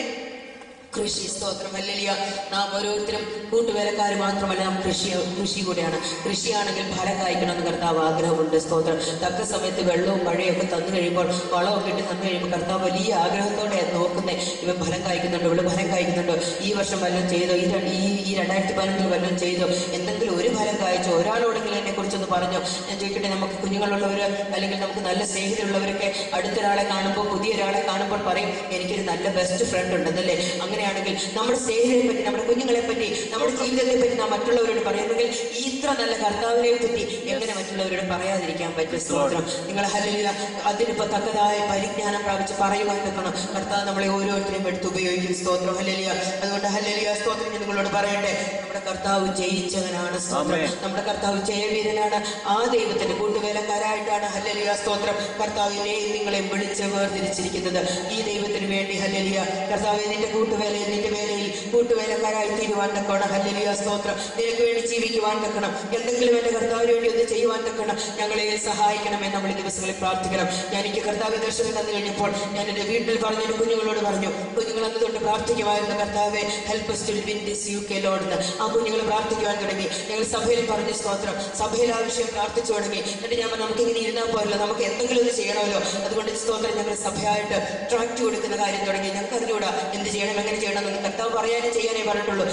കൃഷി. സ്തോത്രം. ഹല്ലേലൂയ. നാം ഓരോരുത്തരും കൂട്ടുവേലക്കാർ മാത്രമല്ല, നാം കൃഷി കൂടെയാണ്. കൃഷിയാണെങ്കിൽ ഫലം കായ്ക്കണമെന്ന് കർത്താവ് ആഗ്രഹമുണ്ട്. സ്തോത്രം. തക്ക സമയത്ത് വെള്ളവും മഴയൊക്കെ തന്നു കഴിയുമ്പോൾ, വളമൊക്കെ ഇട്ട് തന്നു കഴിയുമ്പോൾ കർത്താവ് വലിയ ആഗ്രഹത്തോടെ നോക്കുന്നത്, ഇവൻ ഫലം കായ്ക്കുന്നുണ്ടോ, ഇവിടെ ഫലം കായ്ക്കുന്നുണ്ടോ, ഈ വർഷം വല്ലതും ചെയ്തോ, ഈ 2015 വല്ലതും ചെയ്തോ, എന്തെങ്കിലും ഒരു ഫലം കായ്ച്ചോ, ഒരാളോടെങ്കിലും എന്നെ കുറിച്ചൊന്ന് പറഞ്ഞോ. ഞാൻ ചോദിക്കട്ടെ, നമുക്ക് കുഞ്ഞുങ്ങളുള്ളവർ അല്ലെങ്കിൽ നമുക്ക് നല്ല സ്നേഹിതരുള്ളവരൊക്കെ അടുത്തൊരാളെ കാണുമ്പോൾ, പുതിയ ഒരാളെ കാണുമ്പോൾ പറയും, എനിക്കൊരു നല്ല ബെസ്റ്റ് ഫ്രണ്ട് ഉണ്ടെന്നല്ലേ. അങ്ങനെയാണെങ്കിൽ നമ്മുടെ സ്നേഹിതരെ പറ്റി, നമ്മുടെ കുഞ്ഞുങ്ങളെ പറ്റി, നമ്മുടെ ജീവിതത്തെ പറ്റി നാം മറ്റുള്ളവരോട് പറയുമെങ്കിൽ ഇത്ര നല്ല കർത്താവിനെ പറ്റി എങ്ങനെ മറ്റുള്ളവരോട് പറയാതിരിക്കാൻ പറ്റും? സ്തോത്രം. നിങ്ങൾ ഹല്ലേലൂയ അതിനിപ്പോ തക്കതായ പരിജ്ഞാനം പ്രാപിച്ച് പറയുവാൻ വെക്കണം. കർത്താവ് നമ്മളെ ഓരോരുത്തരെയും എടുത്ത് ഉപയോഗിക്കും. സ്തോത്രം. ഹല്ലേലൂയ. അതുകൊണ്ട് ഹല്ലേലൂയ സ്തോത്രം. ഞാൻ നിങ്ങളോട് പറയട്ടെ, നമ്മുടെ കർത്താവ് ജയിച്ചവനാണ്. സ്തോത്രം. നമ്മുടെ കർത്താവ് ജയവീരനാണ്. ആ ദൈവത്തിന്റെ കൂട്ടുവേലക്കാരായിട്ടാണ് ഹല്ലേലൂയ സ്തോത്രം കർത്താവിനെയും നിങ്ങളെയും വിളിച്ച് വേർതിരിച്ചിരിക്കുന്നത്. ഈ ദൈവത്തിന് വേണ്ടി ഹല്ലേലൂയ കർത്താവ് നിന്റെ കൂട്ടുവേല, നിന്റെ വേലയിൽ കൂട്ടുവേലക്കാരായി തീരുവാൻ തക്കണം. ഹല്ലേലൂയ സ്തോത്രം. നിനക്ക് വേണ്ടി ജീവിക്കുവാൻ തക്കണം. എന്തെങ്കിലും എന്റെ കർത്താവിന് വേണ്ടി ഒന്ന് ചെയ്യുവാൻ തക്കണം. ഞങ്ങളെ സഹായിക്കണമെന്ന് നമ്മൾ ഈ ദിവസങ്ങളിൽ പ്രാർത്ഥിക്കണം. എനിക്ക് കർത്താവ് ദർശനം തന്നു കഴിഞ്ഞപ്പോൾ ഞാൻ എന്റെ വീട്ടിൽ പറഞ്ഞു, എന്റെ കുഞ്ഞുങ്ങളോട് പറഞ്ഞു, കുഞ്ഞുങ്ങൾ അന്ന് തൊട്ട് പ്രാർത്ഥിക്കുമായിരുന്നു, കർത്താവെ help us to win this UK Lord എന്ന്. ആ കുഞ്ഞുങ്ങൾ പ്രാർത്ഥിക്കുവാൻ തുടങ്ങി. ഞങ്ങൾ സഭയിൽ പറഞ്ഞു. സ്തോത്രം. സഭയിൽ ആ വിഷയം പ്രാർത്ഥിച്ചു തുടങ്ങി. എന്നിട്ട് ഞാൻ നമുക്ക് ഇങ്ങനെ ഇരുന്നാൽ പോരല്ലോ, നമുക്ക് എന്തെങ്കിലും ഒന്ന് ചെയ്യണമല്ലോ. അതുകൊണ്ട് സ്തോത്രം ഞങ്ങൾ സഭയായിട്ട് ട്രാക്ട് കൊടുക്കുന്ന കാര്യം തുടങ്ങി. ഞങ്ങൾക്ക് അറിഞ്ഞുകൂടാ എന്ത് ചെയ്യണം, എങ്ങനെ ചെയ്യണം എന്ന്. കർത്താവ് പറയാനേ ചെയ്യാനേ പറഞ്ഞിട്ടുള്ളൂ.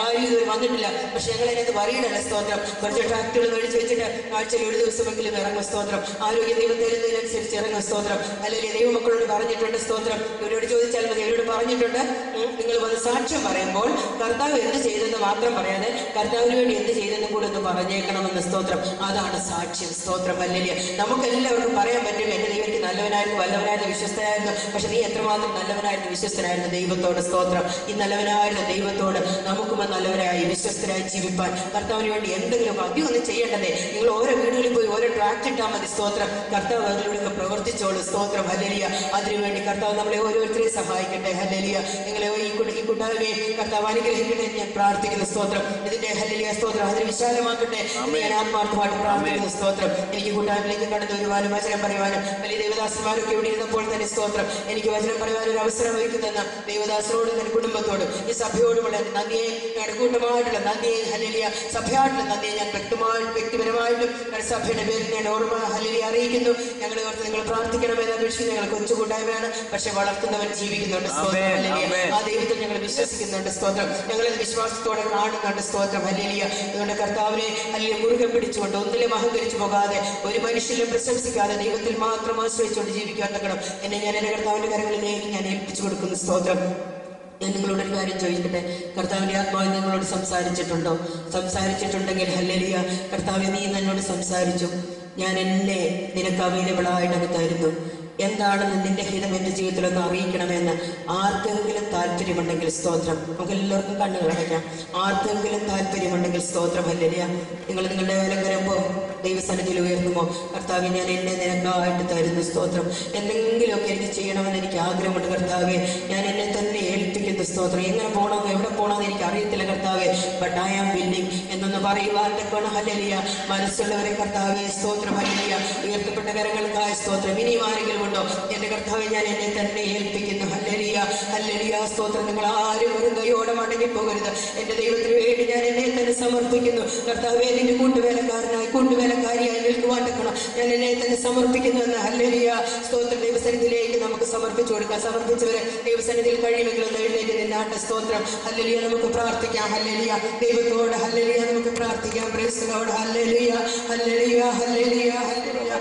ആരും ഇതുവരെ വന്നിട്ടില്ല. പക്ഷെ ഞങ്ങൾ അതിനകത്ത് പറയണല്ലോ. സ്തോത്രം. കുറച്ച് ട്രാക്ടുകൾ മേടിച്ച് വെച്ചിട്ട് ആഴ്ചയിൽ ഒരു ദിവസമെങ്കിലും ഇറങ്ങും. സ്തോത്രം. ആരോഗ്യ ദൈവം തരുന്നതിനനുസരിച്ച് ഇറങ്ങും. സ്തോത്രം. അല്ലെങ്കിൽ ദൈവമക്കളോട് പറഞ്ഞിട്ടുണ്ട്. സ്തോത്രം. ഇവരോട് ചോദിച്ചാൽ മതി, ഇവരോട് പറഞ്ഞിട്ടുണ്ട്, നിങ്ങൾ വന്ന് സാക്ഷ്യം പറയുമ്പോൾ കർത്താവ് എന്ത് ചെയ്തെന്ന് മാത്രം പറയാതെ കർത്താവിന് വേണ്ടി എന്ത് ചെയ്തെന്ന് കൂടെ ഒന്ന് പറഞ്ഞേക്കണമെന്ന്. സ്തോത്രം. അതാണ് സാക്ഷ്യം. സ്തോത്രം. ഹല്ലേലൂയ. നമുക്ക് എല്ലാവർക്കും പറയാൻ പറ്റും, എന്റെ ദൈവം നല്ലവനായിരുന്നു, വല്ലവനായിരുന്നു, വിശ്വസ്തനായിരുന്നു. പക്ഷെ നീ എത്രമാത്രം നല്ലവനായിരുന്നു, വിശ്വസ്തനായിരുന്നു ദൈവത്തോട്. സ്തോത്രം. ഈ നല്ലവനായ നല്ലവനായിരുന്ന ദൈവത്തോട് നമുക്കും നല്ലവരായി വിശ്വസ്തരായി ജീവിപ്പാൻ കർത്താവിന് വേണ്ടി എന്തെങ്കിലും അധികം ഒന്നും ചെയ്യേണ്ടതേ. നിങ്ങൾ ഓരോ വീടുകളിൽ പോയി ഓരോ ട്രാക്ട് ഇട്ടാൽ മതി. സ്തോത്രം. കർത്താവ് അതിലൂടെ പ്രവർത്തിച്ചോളൂ. സ്തോത്രം. ഹല്ലേലൂയ. അതിനുവേണ്ടി കർത്താവ് നമ്മളെ ഓരോരുത്തരെയും സഹായിക്കട്ടെ. ഹല്ലേലൂയ. നിങ്ങളെ ഈ കൂട്ടായ്മയെ കർത്താവ് അനുഗ്രഹിക്കട്ടെ ഞാൻ പ്രാർത്ഥിക്കുന്നു. സ്തോത്രം. ഇതിന്റെ ഹല്ലേലൂയ സ്തോത്രം അതിന് വിശാലമാക്കട്ടെ എന്ന് ഞാൻ ആത്മാർത്ഥമായിട്ട് പ്രാർത്ഥിക്കുന്നു. സ്തോത്രം. എനിക്ക് കൂട്ടായ്മയിലേക്ക് കടന്നു വരുവാനും വചനം പറയുവാനും വലിയ ദേവദാസന്മാരൊക്കെ ഇവിടെ ഇരുന്നപ്പോൾ തന്നെ സ്തോത്രം എനിക്ക് വചനം പറയുവാൻ ഒരു അവസരം ഒരുക്കുന്ന ദേവദാസനോടും എൻ്റെ കുടുംബത്തോടും ഈ സഭയോടുമുള്ള നന്ദിയെ കൂട്ടമായിട്ടുള്ള നന്ദിയെ ഹല്ലേലൂയ സഭയായിട്ടുള്ള നന്ദിയെ ഞാൻ വ്യക്തിപരമായിട്ടും സഭയുടെ പേരിൽ ഞാൻ ഓർമ്മ ഹല്ലേലൂയ അറിയിക്കുന്നു. ഞങ്ങളെ ഓർത്ത് നിങ്ങൾ പ്രാർത്ഥിക്കണമെന്ന് അപേക്ഷിച്ച് ഞങ്ങൾ കൊച്ചു കൂട്ടായ്മയാണ്. പക്ഷെ വളർത്തുന്നവൻ ജീവിക്കുന്നുണ്ട്. സ്തോത്രം. ഹല്ലേലൂയ. ആ ദൈവത്തിൽ ഞങ്ങൾ വിശ്വസിക്കുന്നുണ്ട്. സ്തോത്രം. ഞങ്ങളത് വിശ്വാസത്തോടെ കാണുന്നുണ്ട്. സ്തോത്രം. ഹല്ലേലൂയ. അതുകൊണ്ട് കർത്താവിനെ ഹല്ലേലൂയ മുറുകെ പിടിച്ചുകൊണ്ട് ഒന്നിലും അഹങ്കരിച്ചു പോകാതെ ഒരു മനുഷ്യരിലും പ്രശംസിക്കാതെ ദൈവത്തിൽ മാത്രം ആശ്രയിച്ചുകൊണ്ട് ജീവിക്കാൻ തക്കണം എന്നെ ഞാൻ എൻ്റെ കർത്താവിന്റെ കരങ്ങളിലേക്ക് ഞാൻ ഏൽപ്പിച്ചു കൊടുക്കുന്നു. സ്തോത്രം. ഞാൻ നിങ്ങളോട് ഒരു കാര്യം ചോദിക്കട്ടെ. കർത്താവിന്റെ ആത്മാവ് നിങ്ങളോട് സംസാരിച്ചിട്ടുണ്ടോ? സംസാരിച്ചിട്ടുണ്ടെങ്കിൽ ഹല്ലേലൂയ കർത്താവേ നീ എന്നോട് സംസാരിച്ചു, ഞാൻ എന്നെ നിനക്ക് അവൈലബിൾ ആയിട്ട് തരുന്നു. എന്താണെന്ന് നിന്റെ ഹിതം എൻ്റെ ജീവിതത്തിലൊന്ന് അറിയിക്കണമെന്ന് ആർക്കെങ്കിലും താല്പര്യമുണ്ടെങ്കിൽ സ്തോത്രം. നമുക്ക് എല്ലാവർക്കും കണ്ണുകൾ അടയ്ക്കാം. ആർക്കെങ്കിലും താല്പര്യമുണ്ടെങ്കിൽ സ്തോത്രം. ഹല്ലേലൂയ. നിങ്ങൾ നിങ്ങളുടെ വേലം വരുമ്പോൾ ദൈവസന്നിധിയിൽ ഉയർത്തുമോ? കർത്താവെ ഞാൻ എന്നെ നിനക്കായിട്ട് തരുന്നു. സ്തോത്രം. എന്തെങ്കിലുമൊക്കെ എനിക്ക് ചെയ്യണമെന്ന് എനിക്ക് ആഗ്രഹമുണ്ട് കർത്താവെ. ഞാൻ എന്നെ തന്നെ ഏൽപ്പിക്കുന്നു. സ്തോത്രം. എങ്ങനെ പോകണമെന്ന് എവിടെ പോകണമെന്ന് എനിക്ക് അറിയത്തില്ല കർത്താവെ. ബട്ട് ഐ ആം വില്ലിംഗ് എന്നൊന്ന് പറയുവാൻ്റെ കൊണ്ട് ഹല്ലേലൂയ മനസ്സുള്ളവരെ കർത്താവെ സ്തോത്രം. ഹല്ലേലൂയ. ഉയർത്തപ്പെട്ട കരങ്ങൾക്കായ സ്തോത്രം. ഇനിയും ആരെങ്കിലും ഉണ്ടോ? എന്റെ കർത്താവെ ഞാൻ എന്നെ തന്നെ ഏൽപ്പിക്കുന്നു. ഹല്ലേലൂയ. ഹല്ലേലൂയ. സ്തോത്രം. നിങ്ങൾ ആരും ഒരു കൈയോടെ മടങ്ങി പോകരുത്. എന്റെ ദൈവത്തിന് വേണ്ടി ഞാൻ എന്നെ തന്നെ സമർപ്പിക്കുന്നു. കർത്താവെ നിന്റെ കൂട്ടുവേലക്കാരിയായി നിൽക്കുവാൻ തക്കണം ഞാൻ എന്നെ തന്നെ സമർപ്പിക്കുന്നു എന്ന് ഹല്ലേലൂയ. സ്തോത്രം. ദൈവസന്നിധിയിലേക്ക് നമുക്ക് സമർപ്പിച്ചു കൊടുക്കാം. സമർപ്പിച്ചവരെ ദൈവസന്നിധിയിൽ കഴിയുമെങ്കിൽ ഒന്ന് എഴുന്നേറ്റ് നിന്നാട്ടെ. സ്തോത്രം. ഹല്ലേലൂയ. നമുക്ക് പ്രാർത്ഥിക്കാം. ഹല്ലേലൂയ. ദൈവത്തോട് ഹല്ലേലൂയ നമുക്ക് പ്രാർത്ഥിക്കാം. Price the Lord. Hallelujah. Hallelujah. Hallelujah. Hallelujah.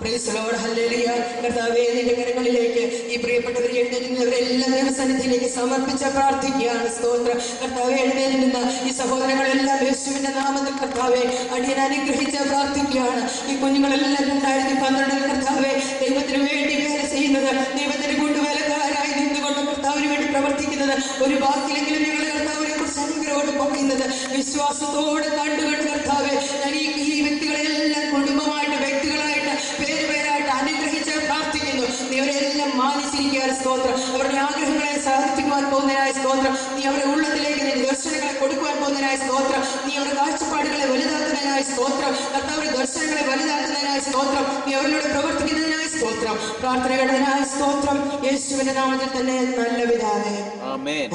Price the Lord. Hallelujah. കർത്താവേ നിന്റെ കരങ്ങളിലേക്ക് ഈ പ്രിയപ്പെട്ടവർ എഴുന്നേറ്റുന്നവരെല്ലാം ദൈവസന്നിധിയിലേക്ക് സമർപ്പിച്ച് പ്രാർത്ഥിക്കുകയാണ്. സ്തോത്രം. കർത്താവേ എഴുന്നേറ്റ് നിന്ന് ഈ സഹോദരങ്ങളെല്ലാം യേശുവിന്റെ നാമത്തിൽ കർത്താവേ അടിയൻ അനുഗ്രഹിച്ച് പ്രാർത്ഥിക്കുകയാണ്. ഈ കുഞ്ഞുങ്ങളെല്ലാം 2012 കർത്താവേ ദൈവത്തിന് വേണ്ടി വേല ചെയ്യുന്നത്, ദൈവത്തിന് കൂട്ടുവേലക്കാരായി നിന്നുകൊണ്ട് കർത്താവിന് വേണ്ടി പ്രവർത്തിക്കുന്നത്, ഒരു വാക്കിലെങ്കിലും ഞങ്ങളെ കർത്താവിനെ കുറിച്ച് അനുഗ്രഹത്തോടെ പറയുന്നത് വിശ്വാസത്തോടെ കണ്ടുകൊണ്ട് കർത്താവേ ഞാൻ ഈ വ്യക്തികളെല്ലാം കുടുംബമായിട്ട് വ്യക്തികളായിട്ട് പേരായിട്ട് അനുഗ്രഹിച്ച് പ്രാർത്ഥിക്കുന്നു. നീ അവരെല്ലാം മാനിച്ചിരിക്കാൻ സ്തോത്രം. അവരുടെ ആഗ്രഹങ്ങളെ സാധിപ്പിക്കുവാൻ പോകുന്നതിനായ സ്തോത്രം. നീ അവരുടെ ഉള്ളത്തിലേക്ക് നിന്റെ ദർശനങ്ങളെ കൊടുക്കുവാൻ പോകുന്നതിനായ സ്തോത്രം. നീ അവരുടെ കാഴ്ചപ്പാടുകളെ വലുതാക്കുന്നതിനായ സ്തോത്രം. കർത്താവിന്റെ ദർശനങ്ങളെ വലുതാക്കുന്നതിനായ സ്തോത്രം. നീ അവരിലൂടെ പ്രവർത്തിക്കുന്നതിനായ സ്തോത്രം. പ്രാർത്ഥന കേട്ടതിനായ സ്തോത്രം. യേശുവിന്റെ നാമത്തിൽ തന്നെ നല്ല പിതാവേ. ആമേൻ.